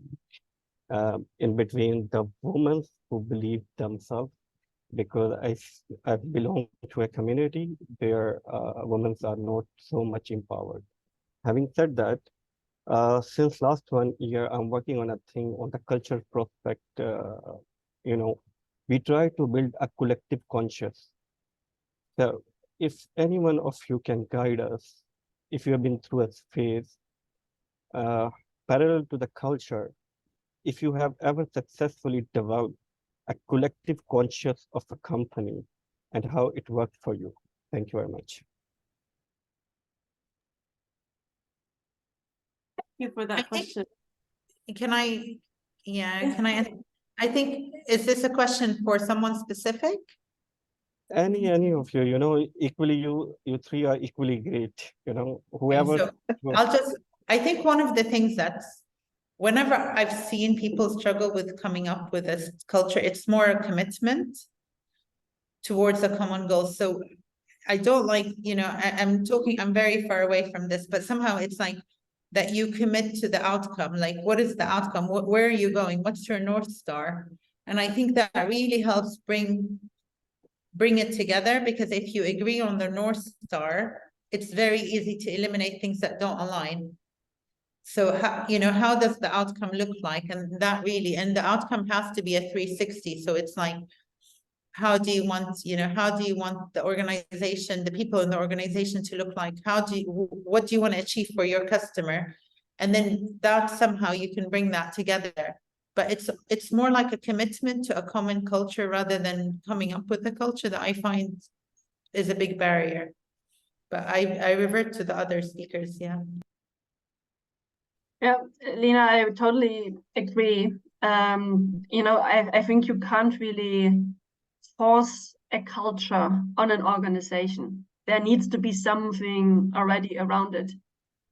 in between the women who believe themselves, because I belong to a community where women are not so much empowered. Having said that, since last 1 year, I'm working on a thing on the culture prospect. You know, we try to build a collective conscious. So if any one of you can guide us, if you have been through a phase parallel to the culture, if you have ever successfully developed a collective conscious of a company and how it worked for you. Thank you very much. Thank you for that question. Can I I think, is this a question for someone specific? Any of you, you know, equally, you three are equally great, you know, whoever. So I think one of the things that's, whenever I've seen people struggle with coming up with this culture, it's more a commitment towards a common goal. So I don't like, you know, I'm very far away from this, but somehow it's like that you commit to the outcome. Like, what is the outcome? Where are you going? What's your North Star? And I think that really helps bring it together, because if you agree on the North Star, it's very easy to eliminate things that don't align. So how, you know, how does the outcome look like? And that really, and the outcome has to be a 360. So it's like, how do you want, you know, how do you want the organization, the people in the organization to look like? What do you want to achieve for your customer? And then that somehow you can bring that together. But it's more like a commitment to a common culture rather than coming up with a culture that I find is a big barrier. But I revert to the other speakers, yeah. Yeah, Leena, I totally agree. You know, I think you can't really force a culture on an organization. There needs to be something already around it.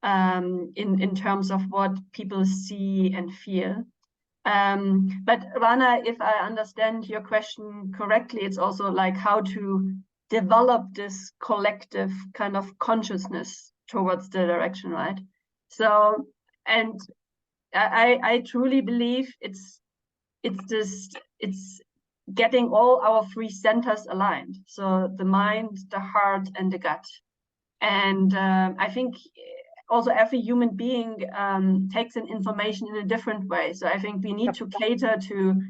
in terms of what people see and feel. But Rana, if I understand your question correctly, it's also like how to develop this collective kind of consciousness towards the direction, right? So, and I truly believe it's getting all our three centers aligned. So the mind, the heart, and the gut. And I think also every human being takes in information in a different way. So I think we need to cater to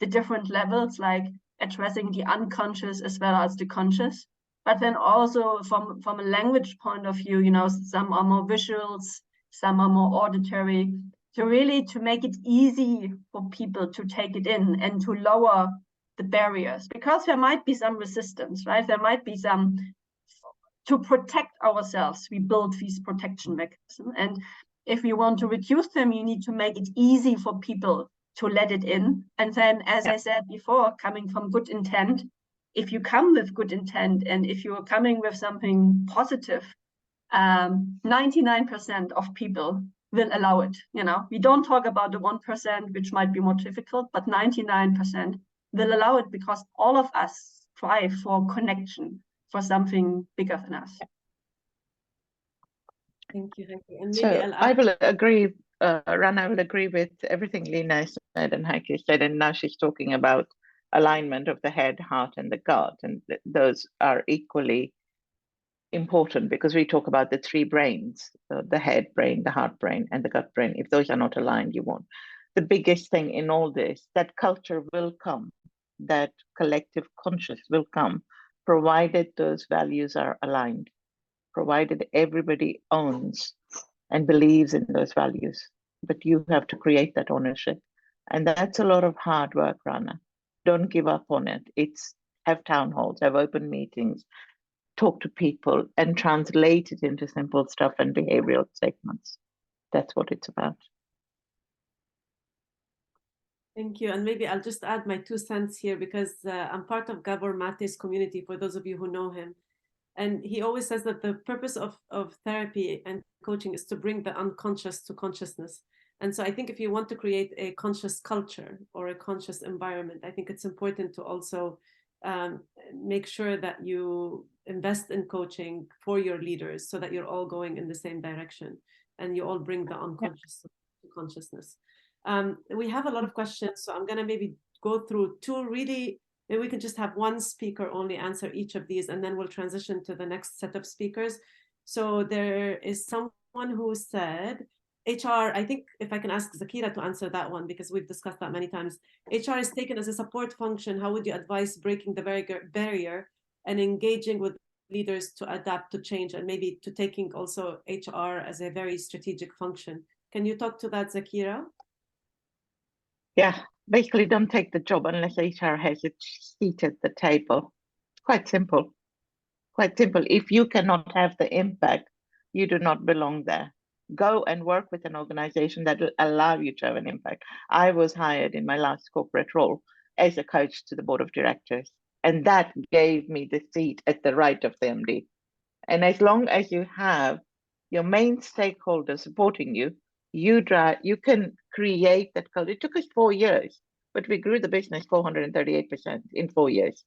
the different levels, like addressing the unconscious as well as the conscious. But then also from a language point of view, you know, some are more visuals, some are more auditory. So really to make it easy for people to take it in and to lower the barriers, because there might be some resistance, right? There might be some, to protect ourselves, we build these protection mechanisms. And if we want to reduce them, you need to make it easy for people to let it in. And then, as I said before, coming from good intent, if you come with good intent and if you're coming with something positive, 99% of people will allow it. You know, we don't talk about the 1%, which might be more difficult, but 99% will allow it because all of us strive for connection, for something bigger than us. Thank you, Heike. And maybe So I will agree, Rana, I will agree with everything Leena said and Heike said, and now she's talking about alignment of the head, heart, and the gut, and those are equally important because we talk about the three brains, the head brain, the heart brain, and the gut brain. If those are not aligned, you won't. The biggest thing in all this, that culture will come, that collective conscious will come, provided those values are aligned, provided everybody owns and believes in those values. But you have to create that ownership. And that's a lot of hard work, Rana. Don't give up on it. It's have town halls, have open meetings, talk to people, and translate it into simple stuff and behavioral segments. That's what it's about. Thank you. And maybe I'll just add my 2 cents here because I'm part of Gabor Mate's community, for those of you who know him. And he always says that the purpose of therapy and coaching is to bring the unconscious to consciousness. And so I think if you want to create a conscious culture or a conscious environment, I think it's important to also make sure that you invest in coaching for your leaders so that you're all going in the same direction and you all bring the unconscious to consciousness. We have a lot of questions, so I'm going to maybe go through 2 really. Maybe we can just have one speaker only answer each of these, and then we'll transition to the next set of speakers. So there is someone who said, HR, I think if I can ask Zakeera to answer that one, because we've discussed that many times. HR is taken as a support function. How would you advise breaking the barrier and engaging with leaders to adapt to change, and maybe to taking also HR as a very strategic function? Can you talk to that, Zakeera? Yeah, basically don't take the job unless HR has a seat at the table. Quite simple. Quite simple. If you cannot have the impact, you do not belong there. Go and work with an organization that will allow you to have an impact. I was hired in my last corporate role as a coach to the board of directors, and that gave me the seat at the right of the MD. And as long as you have your main stakeholder supporting you, you can create that culture. It took us 4 years, but we grew the business 438% in 4 years.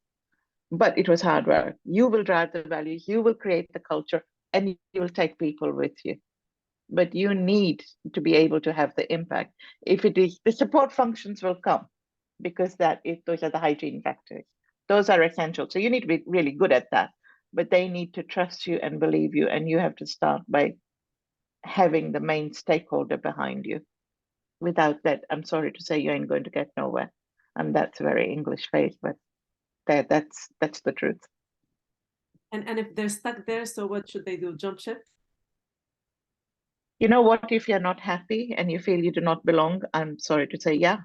But it was hard work. You will drive the values, you will create the culture, and you will take people with you. But you need to be able to have the impact. If it is, the support functions will come because those are the hygiene factors. Those are essential. So you need to be really good at that. But they need to trust you and believe you, and you have to start by having the main stakeholder behind you. Without that, I'm sorry to say, you ain't going to get nowhere. And that's a very English phrase, but that's the truth. And if they're stuck there, so what should they do? Jump ship? You know what? If you're not happy and you feel you do not belong, I'm sorry to say, yeah,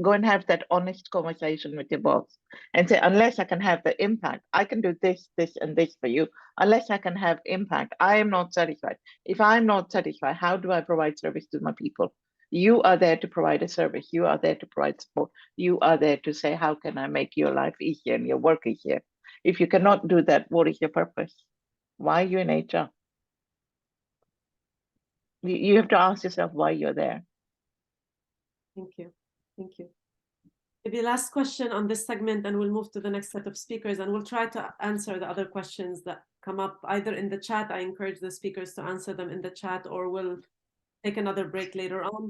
go and have that honest conversation with your boss and say, unless I can have the impact, I can do this, this, and this for you. Unless I can have impact, I am not satisfied. If I'm not satisfied, how do I provide service to my people? You are there to provide a service. You are there to provide support. You are there to say, how can I make your life easier and your work easier? If you cannot do that, what is your purpose? Why are you in HR? You have to ask yourself why you're there. Thank you. Thank you. Maybe last question on this segment, and we'll move to the next set of speakers, and we'll try to answer the other questions that come up either in the chat. I encourage the speakers to answer them in the chat, or we'll take another break later on.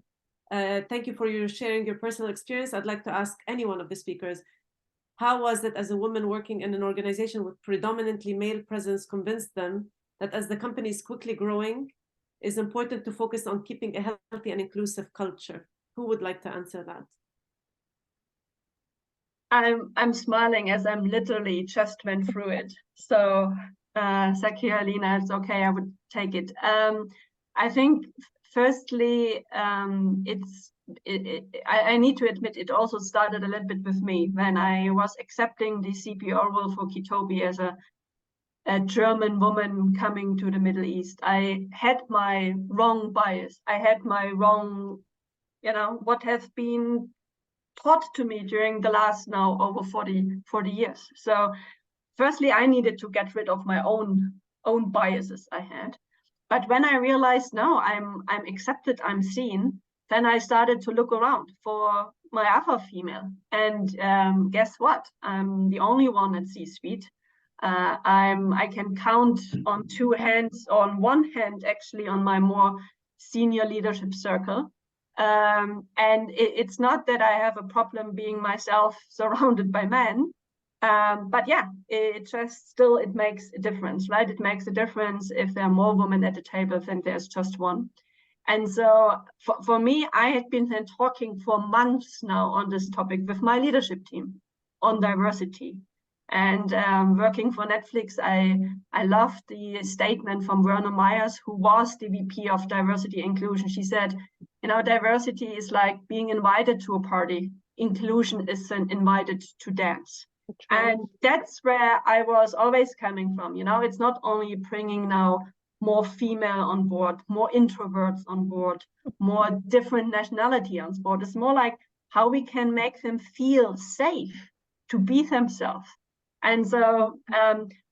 Thank you for your sharing your personal experience. I'd like to ask any one of the speakers, how was it as a woman working in an organization with predominantly male presence convinced them that as the company is quickly growing, it's important to focus on keeping a healthy and inclusive culture? Who would like to answer that? I'm smiling as I'm literally just went through it. So Zakeera, Leena, it's okay, I would take it. I think firstly, I need to admit it also started a little bit with me when I was accepting the CPR role for Kitopi as a German woman coming to the Middle East. I had my wrong bias. I had my wrong, what has been taught to me during the last now over 40 years. So firstly, I needed to get rid of my own biases I had. But when I realized, no, I'm accepted, I'm seen, then I started to look around for my other female. And guess what? I'm the only one at C-suite. I can count on two hands, on one hand, actually, on my more senior leadership circle. And it's not that I have a problem being myself surrounded by men, but yeah, it makes a difference, right? It makes a difference if there are more women at the table than there's just one. And so for me, I had been then talking for months now on this topic with my leadership team on diversity. And working for Netflix, I loved the statement from Virmond Myers, who was the VP of Diversity Inclusion. She said, diversity is like being invited to a party. Inclusion is invited to dance. And that's where I was always coming from. It's not only bringing now more female on board, more introverts on board, more different nationality on board. It's more like how we can make them feel safe to be themselves. And so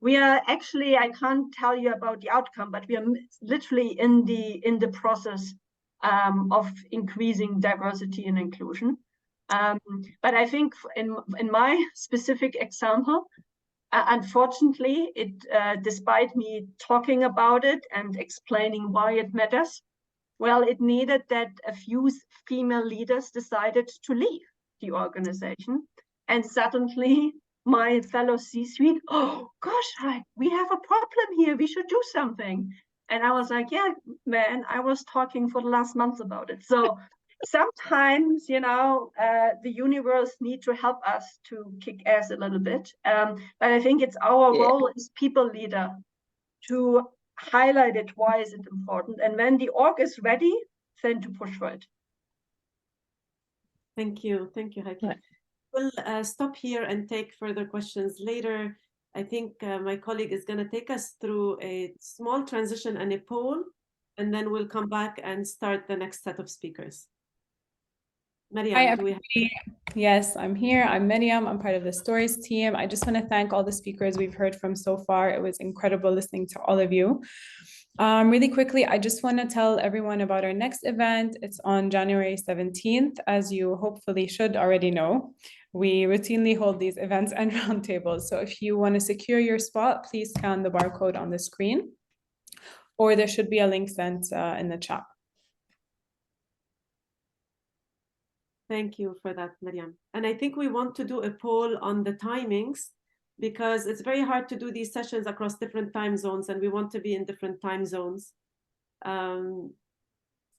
we are actually, I can't tell you about the outcome, but we are literally in the process of increasing diversity and inclusion. But I think in my specific example, unfortunately, despite me talking about it and explaining why it matters, well, it needed that a few female leaders decided to leave the organization, and suddenly my fellow C-suite, oh gosh, we have a problem here, we should do something. And I was like, yeah, man, I was talking for the last month about it. So sometimes, the universe need to help us to kick ass a little bit. But I think it's our role as people leader to highlight it, why is it important? And when the org is ready, then to push for it. Thank you, Heike. Yeah. We'll stop here and take further questions later. I think my colleague is going to take us through a small transition and a poll, and then we'll come back and start the next set of speakers. Mariam, Yes, I'm here. I'm Mariam. I'm part of the stories team. I just want to thank all the speakers we've heard from so far. It was incredible listening to all of you. Really quickly, I just want to tell everyone about our next event. It's on January 17th, as you hopefully should already know. We routinely hold these events and roundtables. So if you want to secure your spot, please scan the barcode on the screen, or there should be a link sent in the chat. Thank you for that, Mariam. And I think we want to do a poll on the timings, because it's very hard to do these sessions across different time zones, and we want to be in different time zones.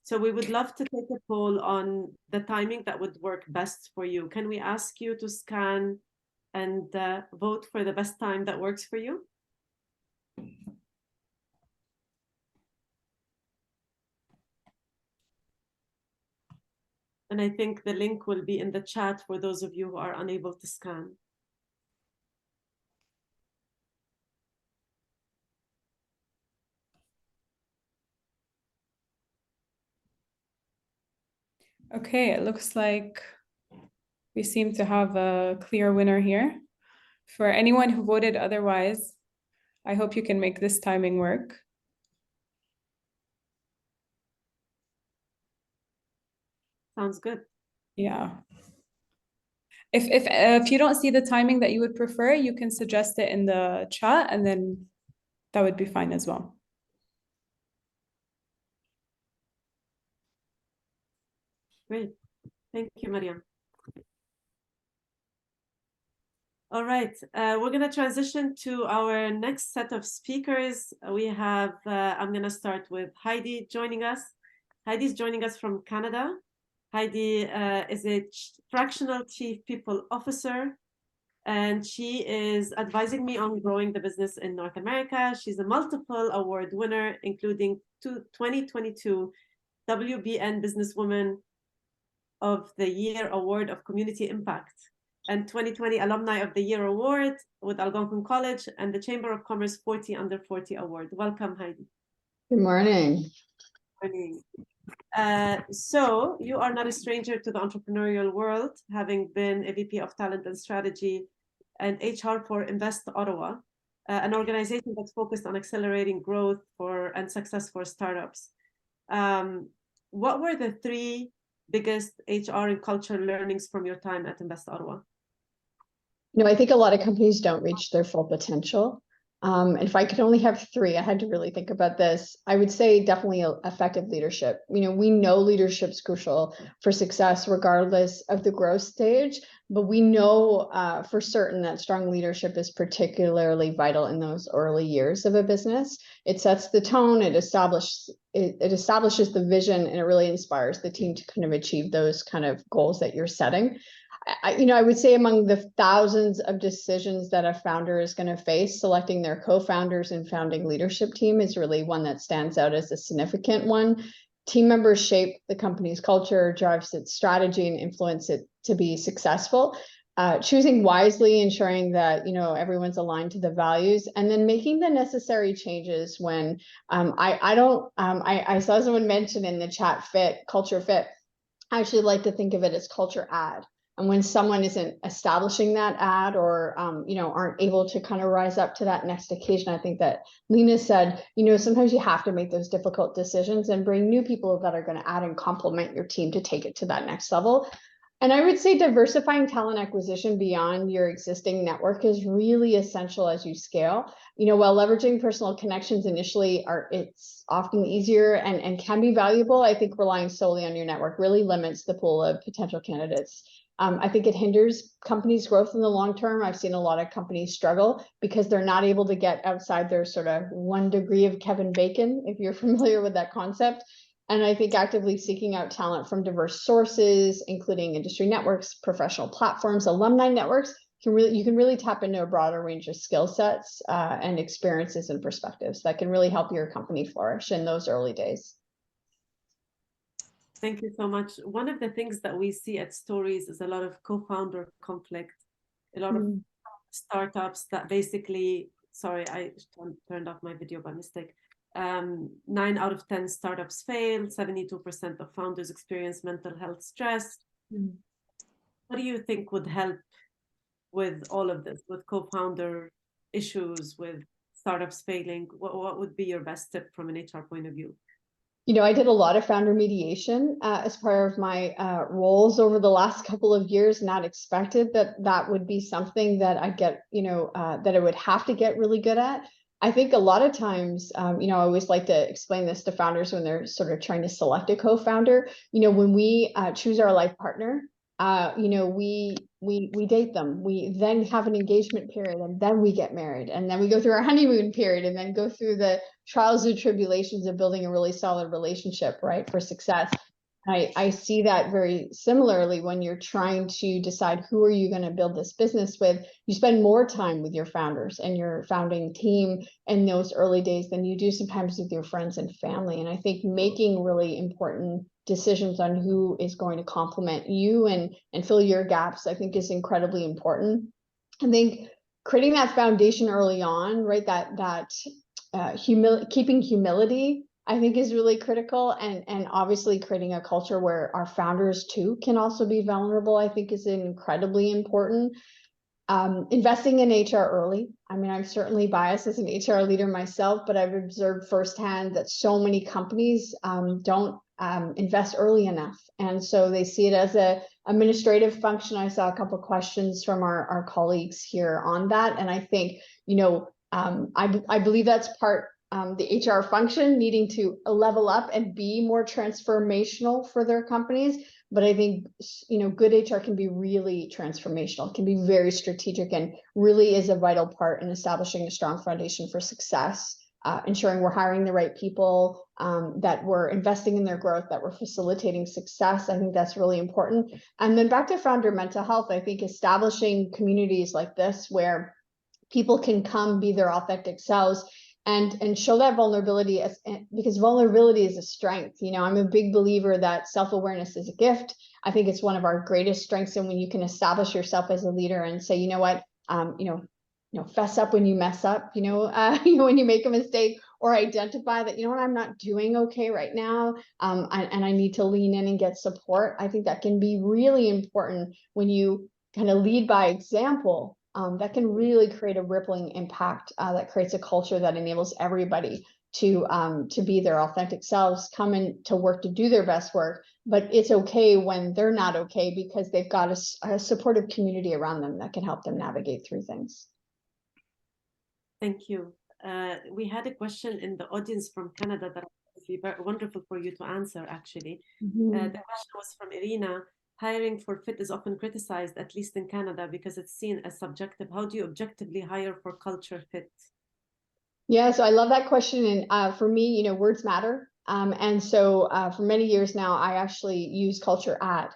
So we would love to take a poll on the timing that would work best for you. Can we ask you to scan and vote for the best time that works for you? And I think the link will be in the chat for those of you who are unable to scan. Okay, it looks like we seem to have a clear winner here. For anyone who voted otherwise, I hope you can make this timing work. Sounds good. Yeah. If you don't see the timing that you would prefer, you can suggest it in the chat, and then that would be fine as well. Great. Thank you, Mariam. All right, we're going to transition to our next set of speakers. We have, I'm going to start with Heidi joining us. Heidi's joining us from Canada. Heidi is a fractional chief people officer, and she is advising me on growing the business in North America. She's a multiple award winner, including 2022 WBN Businesswoman of the Year Award of Community Impact, and 2020 Alumni of the Year Award with Algonquin College, and the Chamber of Commerce 40 Under 40 Award. Welcome, Heidi. Good morning. Good morning. So you are not a stranger to the entrepreneurial world, having been a VP of Talent and Strategy and HR for Invest Ottawa, an organization that's focused on accelerating growth and success for startups. What were the three biggest HR and culture learnings from your time at Invest Ottawa? I think a lot of companies don't reach their full potential. And if I could only have three, I had to really think about this. I would say definitely effective leadership. We know leadership's crucial for success, regardless of the growth stage, but we know for certain that strong leadership is particularly vital in those early years of a business. It sets the tone, it establishes the vision, and it really inspires the team to kind of achieve those kind of goals that you're setting. I would say among the thousands of decisions that a founder is going to face, selecting their co-founders and founding leadership team is really one that stands out as a significant one. Team members shape the company's culture, drives its strategy, and influence it to be successful. Choosing wisely, ensuring that everyone's aligned to the values, and then making the necessary changes when I saw someone mention in the chat culture fit. I actually like to think of it as culture add. And when someone isn't establishing that ad or, aren't able to kind of rise up to that next occasion, I think that Leena said, sometimes you have to make those difficult decisions and bring new people that are going to add and complement your team to take it to that next level. And I would say diversifying talent acquisition beyond your existing network is really essential as you scale. While leveraging personal connections initially it's often easier and can be valuable, I think relying solely on your network really limits the pool of potential candidates. I think it hinders companies' growth in the long term. I've seen a lot of companies struggle because they're not able to get outside their sort of 1 degree of Kevin Bacon, if you're familiar with that concept. And I think actively seeking out talent from diverse sources, including industry networks, professional platforms, alumni networks, you can really tap into a broader range of skill sets and experiences and perspectives that can really help your company flourish in those early days. Thank you so much. One of the things that we see at Stories is a lot of co-founder conflict, a lot of startups that basically, sorry, I turned off my video by mistake. 9 out of 10 startups fail, 72% of founders experience mental health stress. What do you think would help with all of this, with co-founder issues, with startups failing? What would be your best tip from an HR point of view? I did a lot of founder mediation as part of my roles over the last couple of years. Not expected that would be something that I get, that I would have to get really good at. I think a lot of times, I always like to explain this to founders when they're sort of trying to select a co-founder. When we choose our life partner, we date them. We then have an engagement period, and then we get married, and then we go through our honeymoon period, and then go through the trials and tribulations of building a really solid relationship, right, for success. I see that very similarly when you're trying to decide who are you going to build this business with. You spend more time with your founders and your founding team in those early days than you do sometimes with your friends and family. And I think making really important decisions on who is going to complement you and fill your gaps, I think, is incredibly important. I think creating that foundation early on, right, keeping humility, I think, is really critical, and obviously creating a culture where our founders too can also be vulnerable, I think, is incredibly important. Investing in HR early, I mean, I'm certainly biased as an HR leader myself, but I've observed firsthand that so many companies don't invest early enough. And so they see it as a administrative function. I saw a couple of questions from our colleagues here on that. And I think, you know, I believe that's part the HR function needing to level up and be more transformational for their companies. But I think, you know, good HR can be really transformational, can be very strategic, and really is a vital part in establishing a strong foundation for success, ensuring we're hiring the right people, that we're investing in their growth, that we're facilitating success. I think that's really important. And then back to founder mental health, I think establishing communities like this where people can come be their authentic selves and show that vulnerability, as because vulnerability is a strength. You know, I'm a big believer that self-awareness is a gift. I think it's one of our greatest strengths. And when you can establish yourself as a leader and say, you know what, you know, fess up when you mess up, you know, when you make a mistake, or identify that, you know what, I'm not doing okay right now, and I need to lean in and get support. I think that can be really important when you kind of lead by example. That can really create a rippling impact that creates a culture that enables everybody to be their authentic selves, come in to work to do their best work, but it's okay when they're not okay because they've got a supportive community around them that can help them navigate through things. Thank you. We had a question in the audience from Canada that would be very wonderful for you to answer, actually. The question was from Irina. Hiring for fit is often criticized, at least in Canada, because it's seen as subjective. How do you objectively hire for culture fit? Yeah, so I love that question. And for me, you know, words matter. And so for many years now, I actually use culture add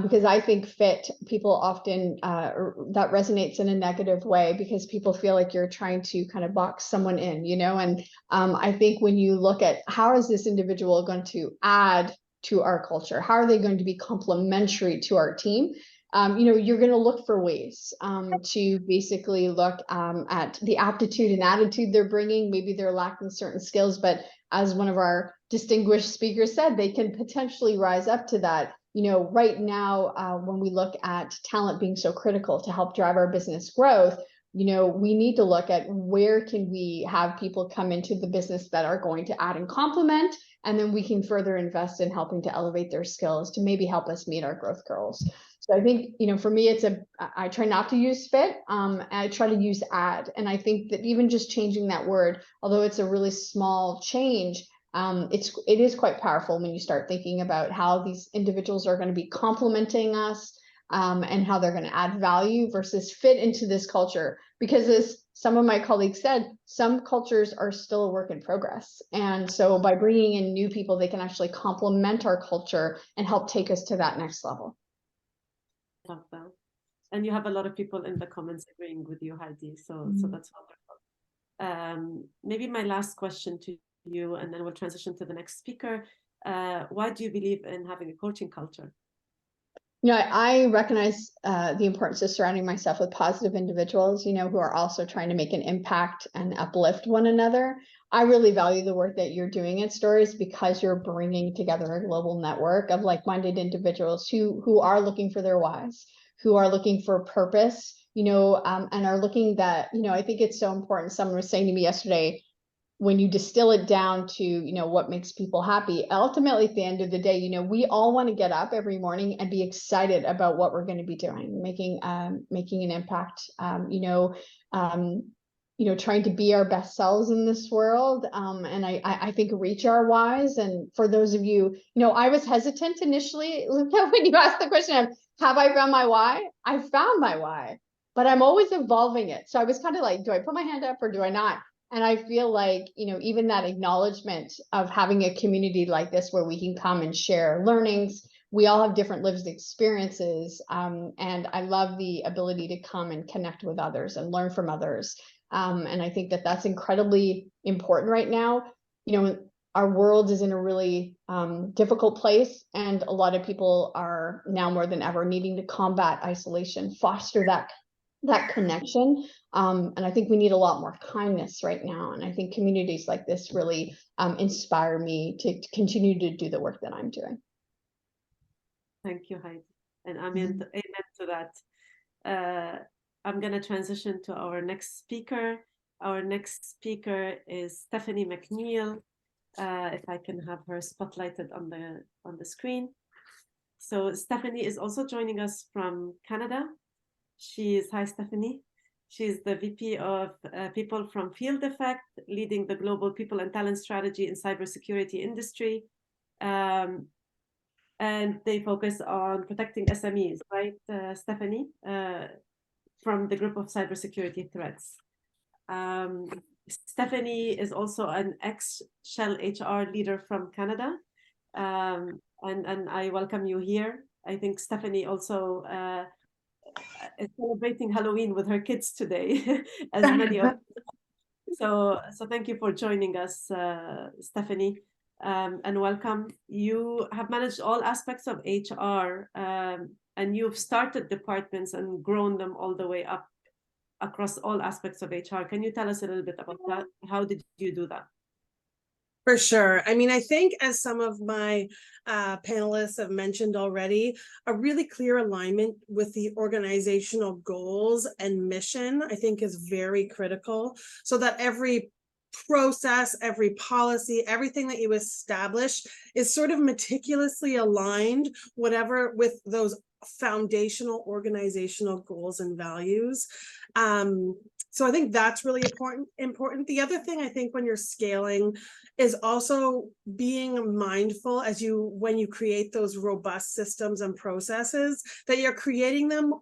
because I think fit, people often, that resonates in a negative way because people feel like you're trying to kind of box someone in, you know, and I think when you look at how is this individual going to add to our culture, how are they going to be complementary to our team? You know, you're going to look for ways to basically look at the aptitude and attitude they're bringing. Maybe they're lacking certain skills, but as one of our distinguished speakers said, they can potentially rise up to that. You know, right now, when we look at talent being so critical to help drive our business growth, you know, we need to look at where can we have people come into the business that are going to add and complement, and then we can further invest in helping to elevate their skills to maybe help us meet our growth goals. So I think, you know, for me, I try not to use fit. I try to use add. And I think that even just changing that word, although it's a really small change, it is quite powerful when you start thinking about how these individuals are going to be complementing us, and how they're going to add value versus fit into this culture. Because as some of my colleagues said, some cultures are still a work in progress. And so by bringing in new people, they can actually complement our culture and help take us to that next level. Love that. And you have a lot of people in the comments agreeing with you, Heidi. So that's wonderful. Maybe my last question to you, and then we'll transition to the next speaker. Why do you believe in having a coaching culture? You know, I recognize the importance of surrounding myself with positive individuals, you know, who are also trying to make an impact and uplift one another. I really value the work that you're doing at Stories because you're bringing together a global network of like-minded individuals who are looking for their whys, who are looking for purpose, you know, and are looking that, you know, I think it's so important. Someone was saying to me yesterday, when you distill it down to, you know, what makes people happy, ultimately at the end of the day, you know, we all want to get up every morning and be excited about what we're going to be doing, making an impact, trying to be our best selves in this world. And I think reach our whys. And for those of you, you know, I was hesitant initially, Lubna, when you asked the question of, have I found my why? I found my why, but I'm always evolving it. So I was kind of like, do I put my hand up or do I not? And I feel like, you know, even that acknowledgement of having a community like this where we can come and share learnings, we all have different lived experiences. And I love the ability to come and connect with others and learn from others. And I think that that's incredibly important right now. You know, our world is in a really difficult place, and a lot of people are now more than ever needing to combat isolation, foster that connection. And I think we need a lot more kindness right now. And I think communities like this really inspire me to continue to do the work that I'm doing. Thank you, Heidi. And I mean, amen to that. I'm going to transition to our next speaker. Our next speaker is Stefanie McNeil. If I can have her spotlighted on the screen. So Stefanie is also joining us from Canada. Hi Stefanie. She's the VP of People from Field Effect, leading the global people and talent strategy in cybersecurity industry. And they focus on protecting SMEs, right, Stefanie, from the group of cybersecurity threats. Stefanie is also an ex-Shell HR leader from Canada. And I welcome you here. I think Stefanie also is celebrating Halloween with her kids today, as many of so thank you for joining us, Stefanie, and welcome. You have managed all aspects of HR, and you've started departments and grown them all the way up across all aspects of HR. Can you tell us a little bit about that? How did you do that? For sure. I mean, I think as some of my panelists have mentioned already, a really clear alignment with the organizational goals and mission, I think, is very critical, so that every process, every policy, everything that you establish is sort of meticulously aligned, whatever, with those foundational organizational goals and values. So I think that's really important. The other thing I think when you're scaling is also being mindful when you create those robust systems and processes, that you're creating them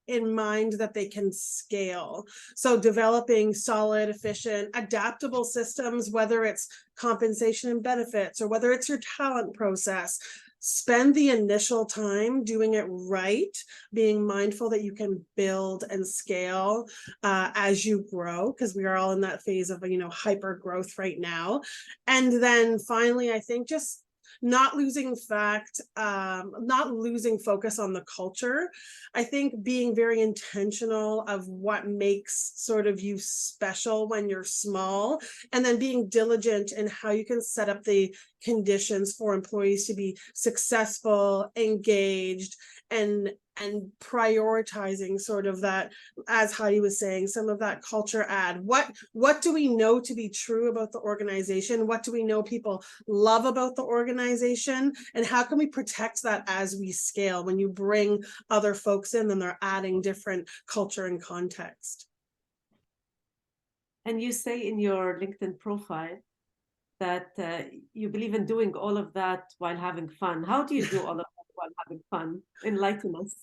in mind that they can scale. So developing solid, efficient, adaptable systems, whether it's compensation and benefits or whether it's your talent process. Spend the initial time doing it right, being mindful that you can build and scale as you grow, because we are all in that phase of, hyper growth right now. And then finally, I think just not losing focus on the culture. I think being very intentional of what makes sort of you special when you're small, and then being diligent in how you can set up the conditions for employees to be successful, engaged, and prioritizing sort of that, as Heidi was saying, some of that culture add. What do we know to be true about the organization? What do we know people love about the organization? And how can we protect that as we scale? When you bring other folks in, then they're adding different culture and context. And you say in your LinkedIn profile that you believe in doing all of that while having fun. How do you do all of that while having fun? Enlighten us.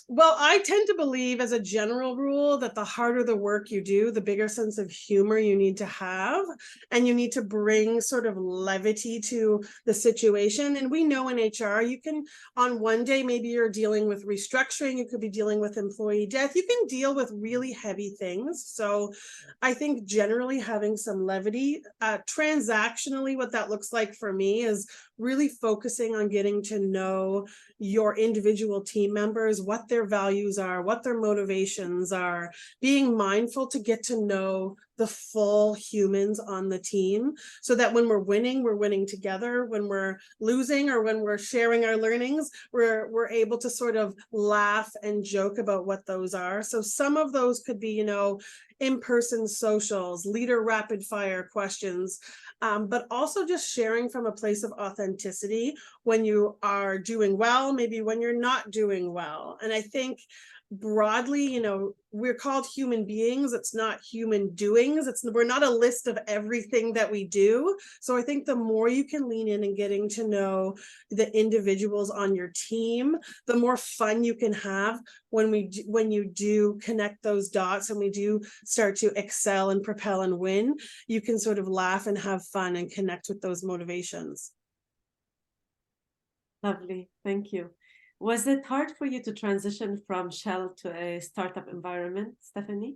Well, I tend to believe, as a general rule, that the harder the work you do, the bigger sense of humor you need to have, and you need to bring sort of levity to the situation. And we know in HR, you can, on one day, maybe you're dealing with restructuring, you could be dealing with employee death, you can deal with really heavy things. So I think generally having some levity, transactionally, what that looks like for me is really focusing on getting to know your individual team members, what their values are, what their motivations are, being mindful to get to know the full humans on the team, so that when we're winning together. When we're losing or when we're sharing our learnings, we're able to sort of laugh and joke about what those are. So some of those could be, in-person socials, leader rapid fire questions, but also just sharing from a place of authenticity when you are doing well, maybe when you're not doing well. And I think broadly, we're called human beings. It's not human doings. We're not a list of everything that we do. So I think the more you can lean in and getting to know the individuals on your team, the more fun you can have when you do connect those dots and we do start to excel and propel and win. You can sort of laugh and have fun and connect with those motivations. Lovely, thank you. Was it hard for you to transition from Shell to a startup environment, Stefanie?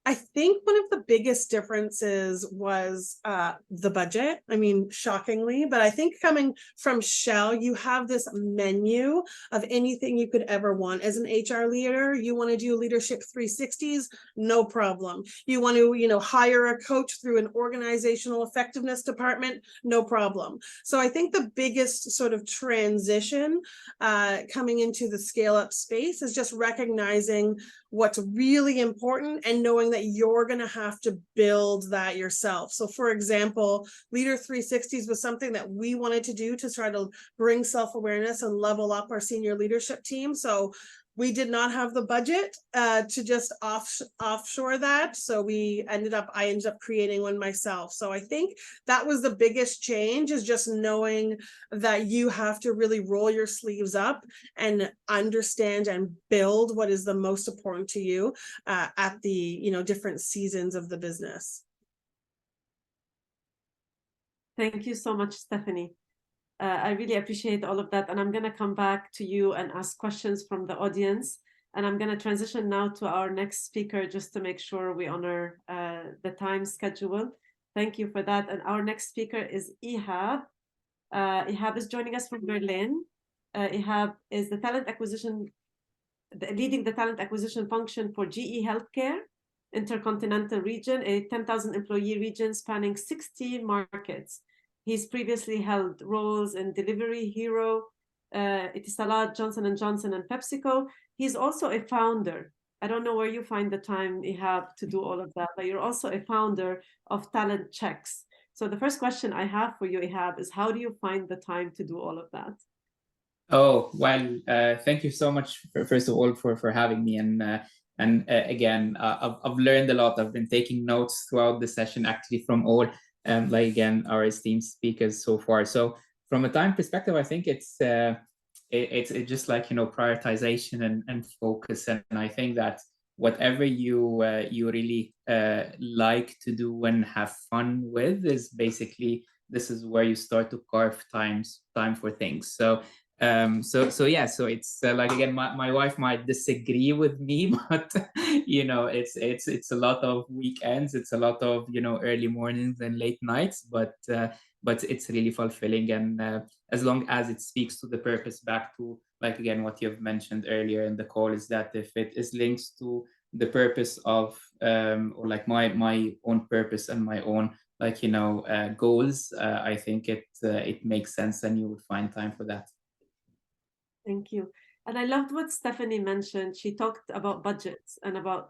I think one of the biggest differences was the budget. I mean, shockingly, but I think coming from Shell, you have this menu of anything you could ever want. As an HR leader, you want to do leadership 360s, no problem. You want to, hire a coach through an organizational effectiveness department, no problem. So I think the biggest sort of transition coming into the scale up space is just recognizing what's really important and knowing that you're going to have to build that yourself. So for example, Leader 360s was something that we wanted to do to try to bring self-awareness and level up our senior leadership team. So we did not have the budget to just offshore that. So I ended up creating one myself. So I think that was the biggest change, is just knowing that you have to really roll your sleeves up and understand and build what is the most important to you at the different seasons of the business. Thank you so much, Stefanie. I really appreciate all of that. And I'm going to come back to you and ask questions from the audience. And I'm going to transition now to our next speaker just to make sure we honor the time schedule. Thank you for that. And our next speaker is Ehab. Ehab is joining us from Berlin. Ehab is leading the talent acquisition function for GE Healthcare, Intercontinental region, a 10,000 employee region spanning 60 markets. He's previously held roles in Delivery Hero, Etisalat, Johnson & Johnson, and PepsiCo. He's also a founder. I don't know where you find the time, Ehab, to do all of that, but you're also a founder of Talent Checks. So the first question I have for you, Ehab, is how do you find the time to do all of that? Oh, well, thank you so much, first of all, for having me. And again, I've learned a lot. I've been taking notes throughout the session, actually, from all, our esteemed speakers so far. So from a time perspective, I think it's just like, prioritization and focus. And I think that whatever you really like to do and have fun with is basically, this is where you start to carve time for things. So it's like, again, my wife might disagree with me, but it's a lot of weekends, it's a lot of early mornings and late nights, but it's really fulfilling. And as long as it speaks to the purpose, back to, like, again, what you've mentioned earlier in the call, is that if it is linked to the purpose of or like my own purpose and my own goals, I think it makes sense, and you would find time for that. Thank you. And I loved what Stefanie mentioned. She talked about budgets and about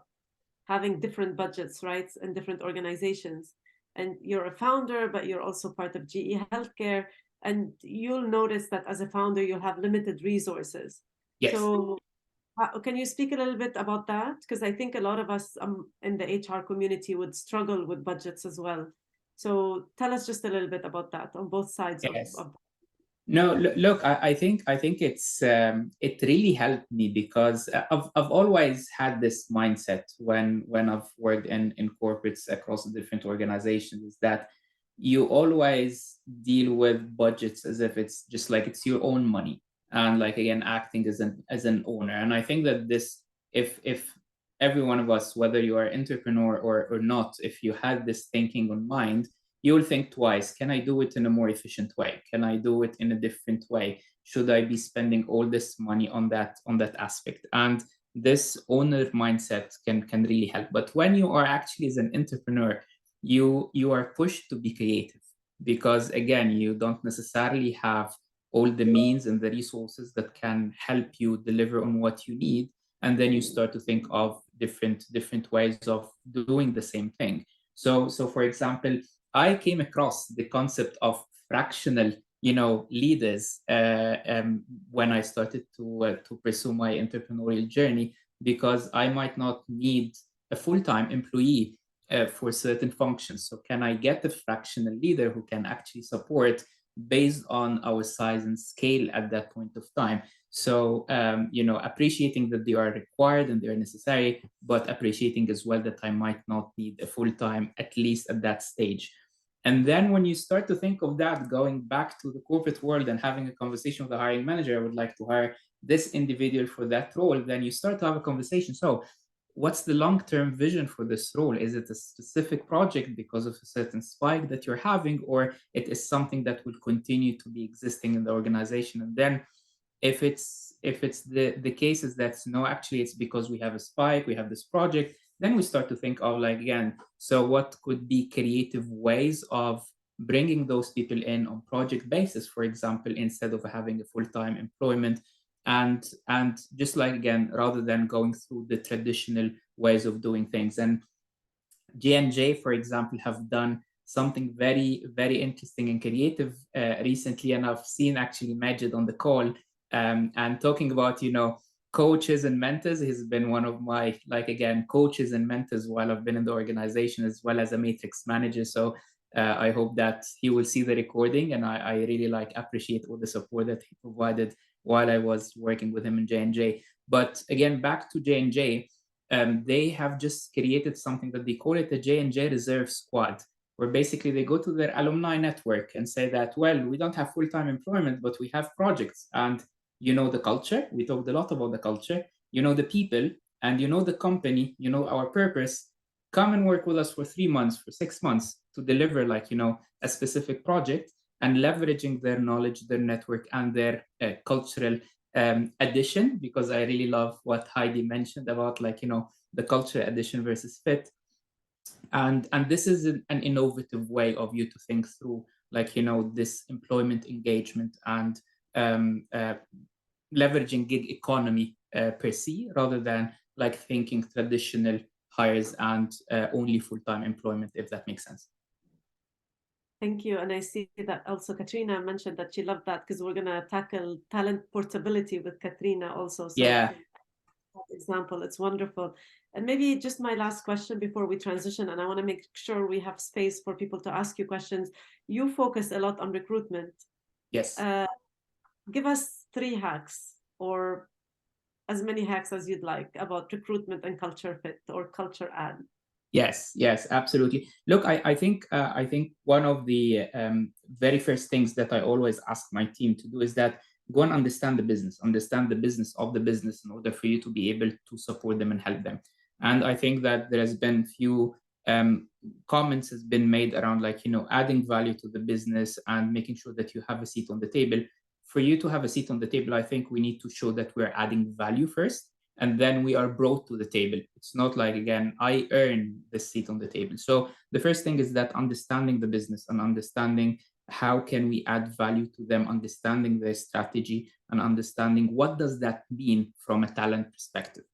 having different budgets, right, in different organizations. And you're a founder, but you're also part of GE Healthcare. And you'll notice that as a founder, you'll have limited resources. Yes. So can you speak a little bit about that? Because I think a lot of us in the HR community would struggle with budgets as well. So tell us just a little bit about that on both sides. Yes. of No, look, I think it's it really helped me, because I've always had this mindset when I've worked in corporates across different organizations, is that you always deal with budgets as if it's just like it's your own money, and like, again, acting as an owner. And I think that this, if every one of us, whether you are an entrepreneur or not, if you had this thinking on mind, you'll think twice. Can I do it in a more efficient way? Can I do it in a different way? Should I be spending all this money on that aspect? And this owner mindset can really help. But when you are actually, as an entrepreneur, you are pushed to be creative, because, again, you don't necessarily have all the means and the resources that can help you deliver on what you need. And then you start to think of different ways of doing the same thing. So for example, I came across the concept of fractional, leaders when I started to pursue my entrepreneurial journey, because I might not need a full-time employee for certain functions. So can I get a fractional leader who can actually support based on our size and scale at that point of time? So, appreciating that they are required and they're necessary, but appreciating as well that I might not need a full-time, at least at that stage. And then when you start to think of that, going back to the corporate world and having a conversation with the hiring manager, I would like to hire this individual for that role, then you start to have a conversation. So what's the long-term vision for this role? Is it a specific project because of a certain spike that you're having, or it is something that will continue to be existing in the organization? And then if it's the cases that's no, actually it's because we have a spike, we have this project, then we start to think of like, again, so what could be creative ways of bringing those people in on project basis, for example, instead of having a full-time employment, and just like, again, rather than going through the traditional ways of doing things. And J&J, for example, have done something very, very interesting and creative recently, and I've seen actually Majid on the call and talking about, you know, coaches and mentors. He's been one of my, like, again, coaches and mentors while I've been in the organization, as well as a matrix manager. So I hope that he will see the recording, and I really like appreciate all the support that he provided while I was working with him in J&J. But again, back to J&J, they have just created something that they call it a J&J Reserve Squad, where basically they go to their alumni network and say that, well, we don't have full-time employment, but we have projects. And you know the culture, we talked a lot about the culture, you know the people, and you know the company, you know our purpose. Come and work with us for 3 months, for 6 months, to deliver, like, you know, a specific project, and leveraging their knowledge, their network, and their cultural addition, because I really love what Heidi mentioned about, like, you know, the cultural addition versus fit. And this is an innovative way of you to think through, like, you know, this employment engagement and leveraging gig economy per se, rather than like thinking traditional hires and only full-time employment, if that makes sense. Thank you. And I see that also Katrina mentioned that she loved that, because we're going to tackle talent portability with Katrina also. So yeah. Example, it's wonderful. And maybe just my last question before we transition, and I want to make sure we have space for people to ask you questions. You focus a lot on recruitment. Yes. Give us 3 hacks, or as many hacks as you'd like, about recruitment and culture fit or culture add. Yes, absolutely. Look, I think one of the very first things that I always ask my team to do is that go and understand the business of the business in order for you to be able to support them and help them. And I think that there has been few comments has been made around, like, you know, adding value to the business and making sure that you have a seat on the table. For you to have a seat on the table, I think we need to show that we're adding value first, and then we are brought to the table. It's not like, again, I earn the seat on the table. So the first thing is that understanding the business and understanding how can we add value to them, understanding their strategy, and understanding what does that mean from a talent perspective.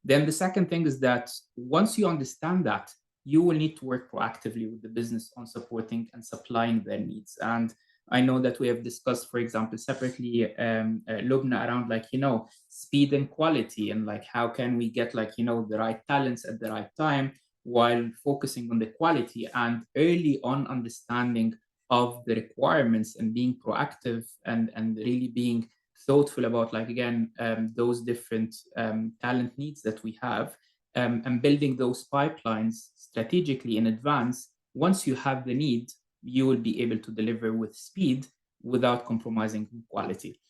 Then the second thing is that once you understand that, you will need to work proactively with the business on supporting and supplying their needs. And I know that we have discussed, for example, separately, Lubna, around, like, you know, speed and quality, and like how can we get, like, you know, the right talents at the right time while focusing on the quality, and early on understanding of the requirements and being proactive and really being thoughtful about, like, again, those different talent needs that we have, and building those pipelines strategically in advance. Once you have the need, you will be able to deliver with speed without compromising quality.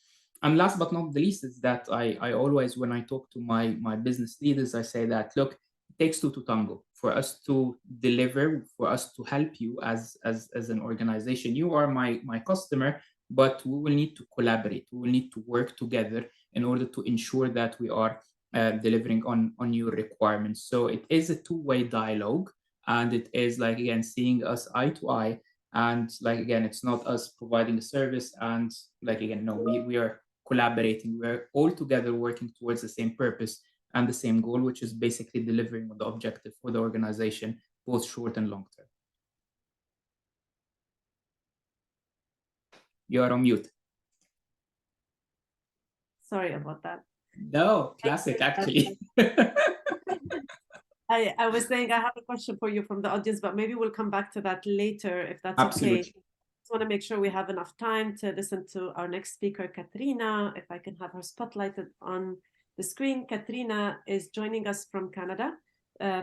And last but not the least is that I always, when I talk to my business leaders, I say that, look, it takes 2 to tango. For us to deliver, for us to help you as an organization, you are my customer, but we will need to collaborate. We will need to work together in order to ensure that we are delivering on your requirements. So it is a 2-way dialogue, and it is, like, again, seeing us eye to eye. And, like, again, it's not us providing a service and, like, again, no, we are collaborating. We're all together working towards the same purpose and the same goal, which is basically delivering on the objective for the organization, both short and long term. You are on mute. Sorry about that. No, classic, actually. I was saying I have a question for you from the audience, but maybe we'll come back to that later, if that's Absolutely. okay. Just want to make sure we have enough time to listen to our next speaker, Katrina. If I can have her spotlighted on the screen. Katrina is joining us from Canada,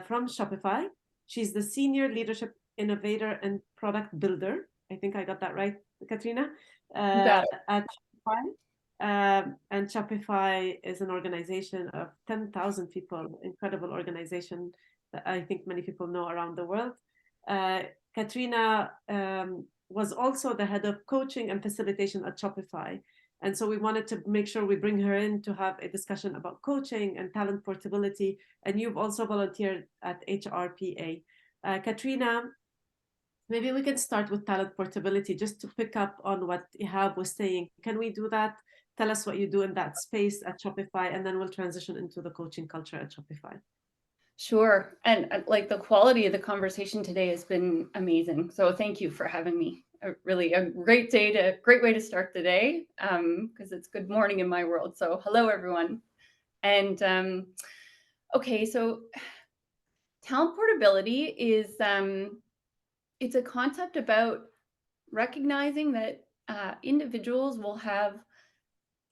from Shopify. She's the Senior Leadership Innovator and Product Builder. I think I got that right, Katrina, at Shopify. And Shopify is an organization of 10,000 people, incredible organization that I think many people know around the world. Katrina was also the head of coaching and facilitation at Shopify. And so we wanted to make sure we bring her in to have a discussion about coaching and talent portability. And you've also volunteered at CHRP. Katrina, maybe we can start with talent portability just to pick up on what Ehab was saying. Can we do that? Tell us what you do in that space at Shopify, and then we'll transition into the coaching culture at Shopify. Sure. And like the quality of the conversation today has been amazing. So thank you for having me. Really a great way to start the day, because it's good morning in my world. So hello, everyone. And okay, so talent portability is it's a concept about recognizing that individuals will have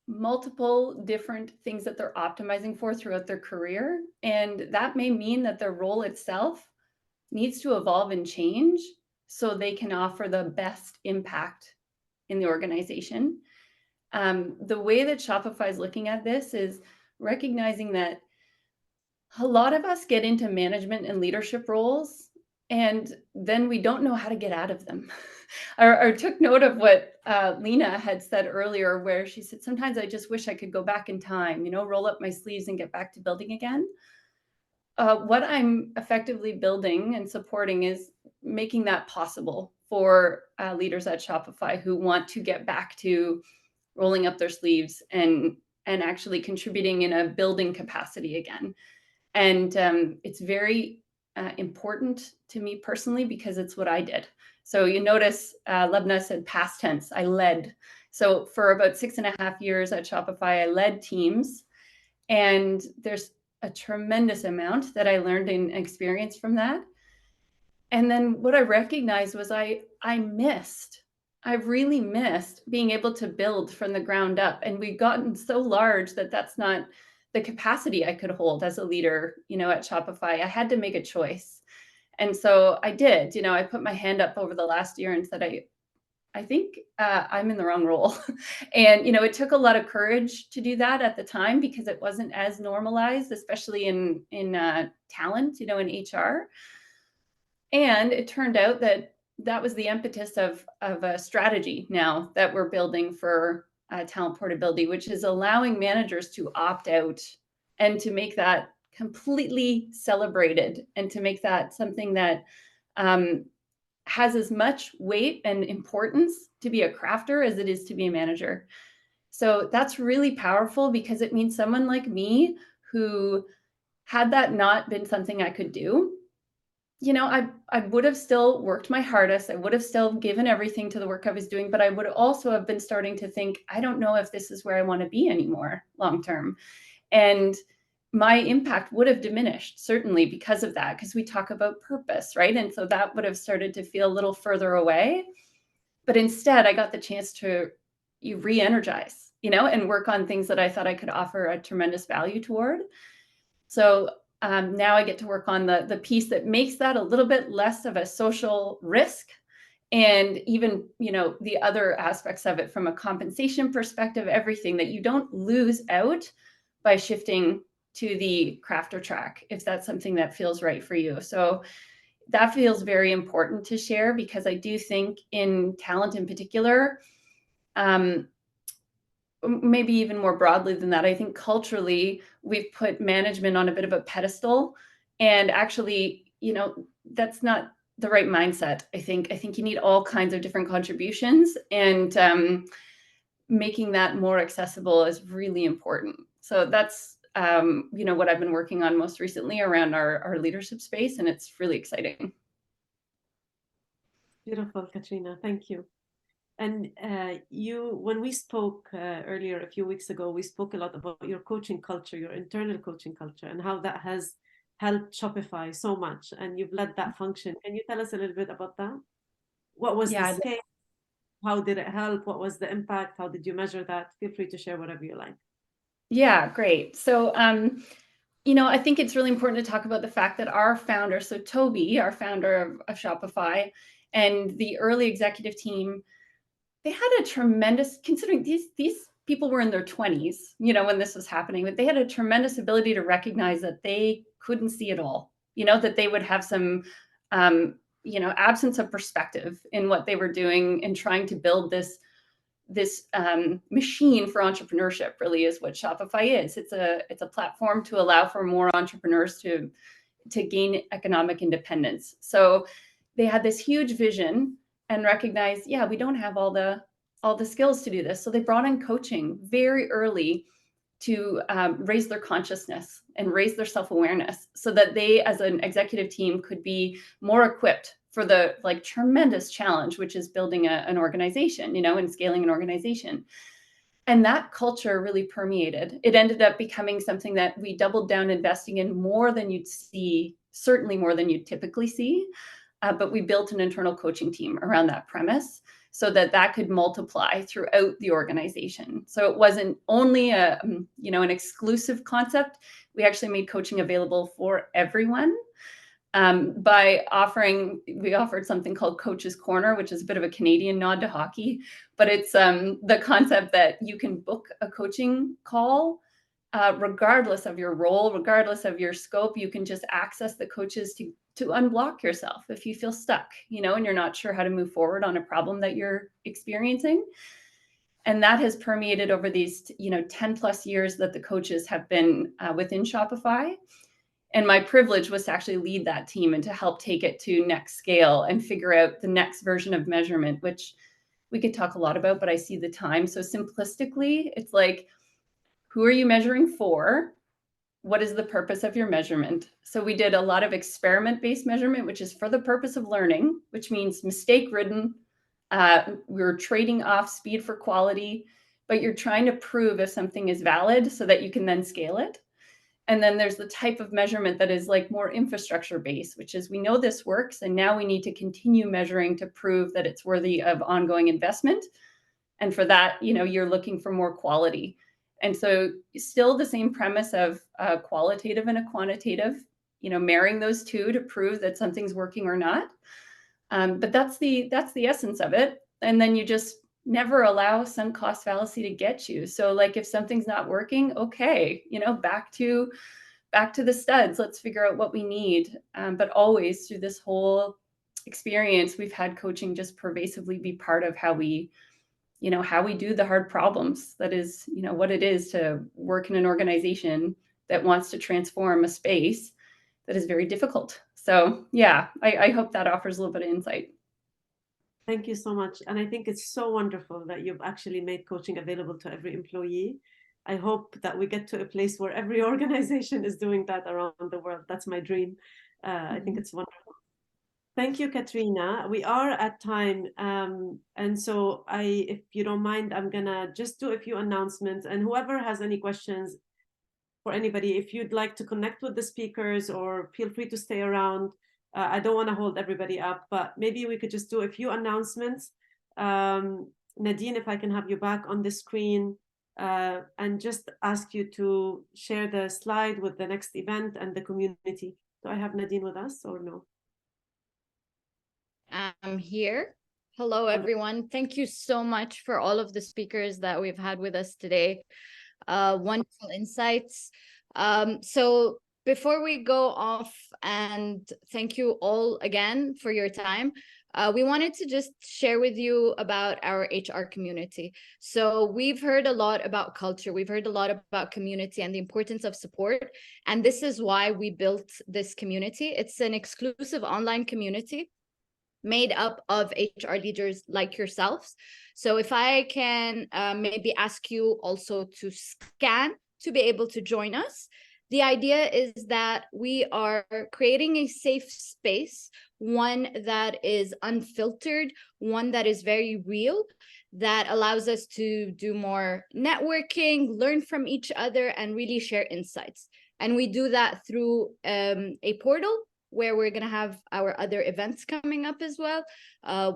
multiple different things that they're optimizing for throughout their career. And that may mean that their role itself needs to evolve and change so they can offer the best impact in the organization. The way that Shopify is looking at this is recognizing that a lot of us get into management and leadership roles, and then we don't know how to get out of them. I took note of what Leena had said earlier, where she said, sometimes I just wish I could go back in time, roll up my sleeves and get back to building again. What I'm effectively building and supporting is making that possible for leaders at Shopify who want to get back to rolling up their sleeves and actually contributing in a building capacity again. And it's very important to me personally because it's what I did. So you notice Lubna said past tense, I led. So for about 6.5 years at Shopify, I led teams, and there's a tremendous amount that I learned and experienced from that. And then what I recognized was I really missed being able to build from the ground up. And we've gotten so large that that's not the capacity I could hold as a leader, at Shopify. I had to make a choice. And so I did, I put my hand up over the last year and said, I think I'm in the wrong role. And, it took a lot of courage to do that at the time because it wasn't as normalized, especially in talent, in HR. And it turned out that was the impetus of a strategy now that we're building for talent portability, which is allowing managers to opt out and to make that completely celebrated and to make that something that has as much weight and importance to be a crafter as it is to be a manager. So that's really powerful because it means someone like me who had that not been something I could do, I would have still worked my hardest. I would have still given everything to the work I was doing, but I would also have been starting to think, I don't know if this is where I want to be anymore long-term. And my impact would have diminished, certainly because of that, because we talk about purpose, right? And so that would have started to feel a little further away. But instead, I got the chance to re-energize, and work on things that I thought I could offer a tremendous value toward. So now I get to work on the piece that makes that a little bit less of a social risk. And even, the other aspects of it from a compensation perspective, everything that you don't lose out by shifting to the crafter track, if that's something that feels right for you. So that feels very important to share because I do think in talent in particular, maybe even more broadly than that, I think culturally we've put management on a bit of a pedestal, and actually, that's not the right mindset. I think you need all kinds of different contributions, and making that more accessible is really important. So that's what I've been working on most recently around our leadership space, and it's really exciting. Beautiful, Katrina. Thank you. And when we spoke earlier a few weeks ago, we spoke a lot about your coaching culture, your internal coaching culture, and how that has helped Shopify so much. And you've led that function. Can you tell us a little bit about that? What was the scale? How did it help? What was the impact? How did you measure that? Feel free to share whatever you like. Yeah, great. So, I think it's really important to talk about the fact that our founder, so Toby, our founder of Shopify, and the early executive team, they had a tremendous, considering these people were in their 20s, you know, when this was happening, but they had a tremendous ability to recognize that they couldn't see it all, you know, that they would have some, you know, absence of perspective in what they were doing and trying to build this machine for entrepreneurship. Really is what Shopify is. It's a platform to allow for more entrepreneurs to gain economic independence. So they had this huge vision and recognized, yeah, we don't have all the skills to do this. So they brought in coaching very early to raise their consciousness and raise their self-awareness so that they, as an executive team, could be more equipped for the like tremendous challenge, which is building an organization, you know, and scaling an organization. And that culture really permeated. It ended up becoming something that we doubled down investing in more than you'd see, certainly more than you'd typically see. But we built an internal coaching team around that premise so that that could multiply throughout the organization. So it wasn't only a, you know, an exclusive concept. We actually made coaching available for everyone. By we offered something called Coach's Corner, which is a bit of a Canadian nod to hockey, but it's the concept that you can book a coaching call regardless of your role, regardless of your scope. You can just access the coaches to unblock yourself if you feel stuck, you know, and you're not sure how to move forward on a problem that you're experiencing. And that has permeated over these, you know, 10 plus years that the coaches have been within Shopify. And my privilege was to actually lead that team and to help take it to next scale and figure out the next version of measurement, which we could talk a lot about, but I see the time. So simplistically, it's like, who are you measuring for? What is the purpose of your measurement? So we did a lot of experiment-based measurement, which is for the purpose of learning, which means mistake-ridden. We're trading off speed for quality, but you're trying to prove if something is valid so that you can then scale it. And then there's the type of measurement that is like more infrastructure based, which is we know this works and now we need to continue measuring to prove that it's worthy of ongoing investment. And for that, you know, you're looking for more quality. And so still the same premise of qualitative and a quantitative, you know, marrying those two to prove that something's working or not. But that's the essence of it. And then you just never allow sunk cost fallacy to get you. So like if something's not working, okay, you know, back to the studs, let's figure out what we need. But always through this whole experience, we've had coaching just pervasively be part of how we do the hard problems. That is, you know, what it is to work in an organization that wants to transform a space that is very difficult. So yeah, I hope that offers a little bit of insight. Thank you so much. And I think it's so wonderful that you've actually made coaching available to every employee. I hope that we get to a place where every organization is doing that around the world. That's my dream. I think it's wonderful. Thank you, Katrina. We are at time. And so if you don't mind, I'm gonna just do a few announcements, and whoever has any questions for anybody, if you'd like to connect with the speakers, or feel free to stay around. I don't want to hold everybody up, but maybe we could just do a few announcements. Nadine, if I can have you back on the screen, and just ask you to share the slide with the next event and the community. Do I have Nadine with us or no? I'm here. Hello, everyone. Thank you so much for all of the speakers that we've had with us today. Wonderful insights. So before we go off, and thank you all again for your time, we wanted to just share with you about our HR community. So we've heard a lot about culture. We've heard a lot about community and the importance of support. And this is why we built this community. It's an exclusive online community made up of HR leaders like yourselves. So if I can maybe ask you also to scan to be able to join us. The idea is that we are creating a safe space, one that is unfiltered, one that is very real, that allows us to do more networking, learn from each other, and really share insights. And we do that through a portal where we're going to have our other events coming up as well.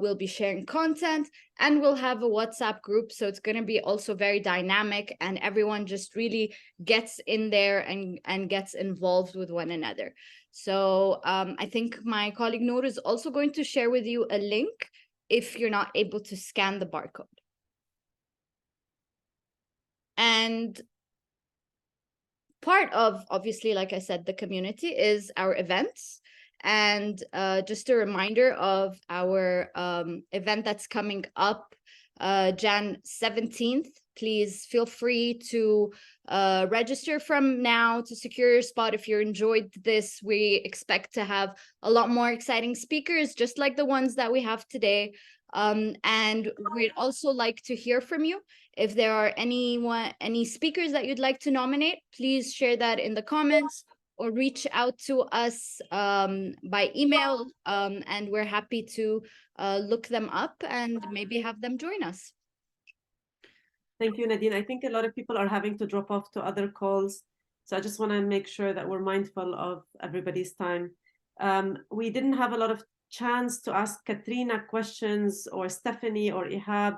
We'll be sharing content, and we'll have a WhatsApp group. So it's going to be also very dynamic, and everyone just really gets in there and gets involved with one another. So I think my colleague Noor is also going to share with you a link if you're not able to scan the barcode. And part of, obviously, like I said, the community is our events. And just a reminder of our event that's coming up Jan 17th. Please feel free to register from now to secure your spot. If you enjoyed this, we expect to have a lot more exciting speakers, just like the ones that we have today. And we'd also like to hear from you. If there are any speakers that you'd like to nominate, please share that in the comments or reach out to us by email, and we're happy to look them up and maybe have them join us. Thank you, Nadine. I think a lot of people are having to drop off to other calls. So I just want to make sure that we're mindful of everybody's time. We didn't have a lot of chance to ask Katrina questions or Stefanie or Ehab.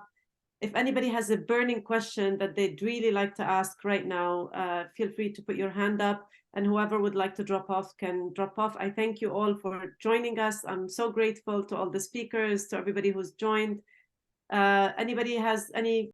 If anybody has a burning question that they'd really like to ask right now, feel free to put your hand up, and whoever would like to drop off can drop off. I thank you all for joining us. I'm so grateful to all the speakers, to everybody who's joined. Anybody has any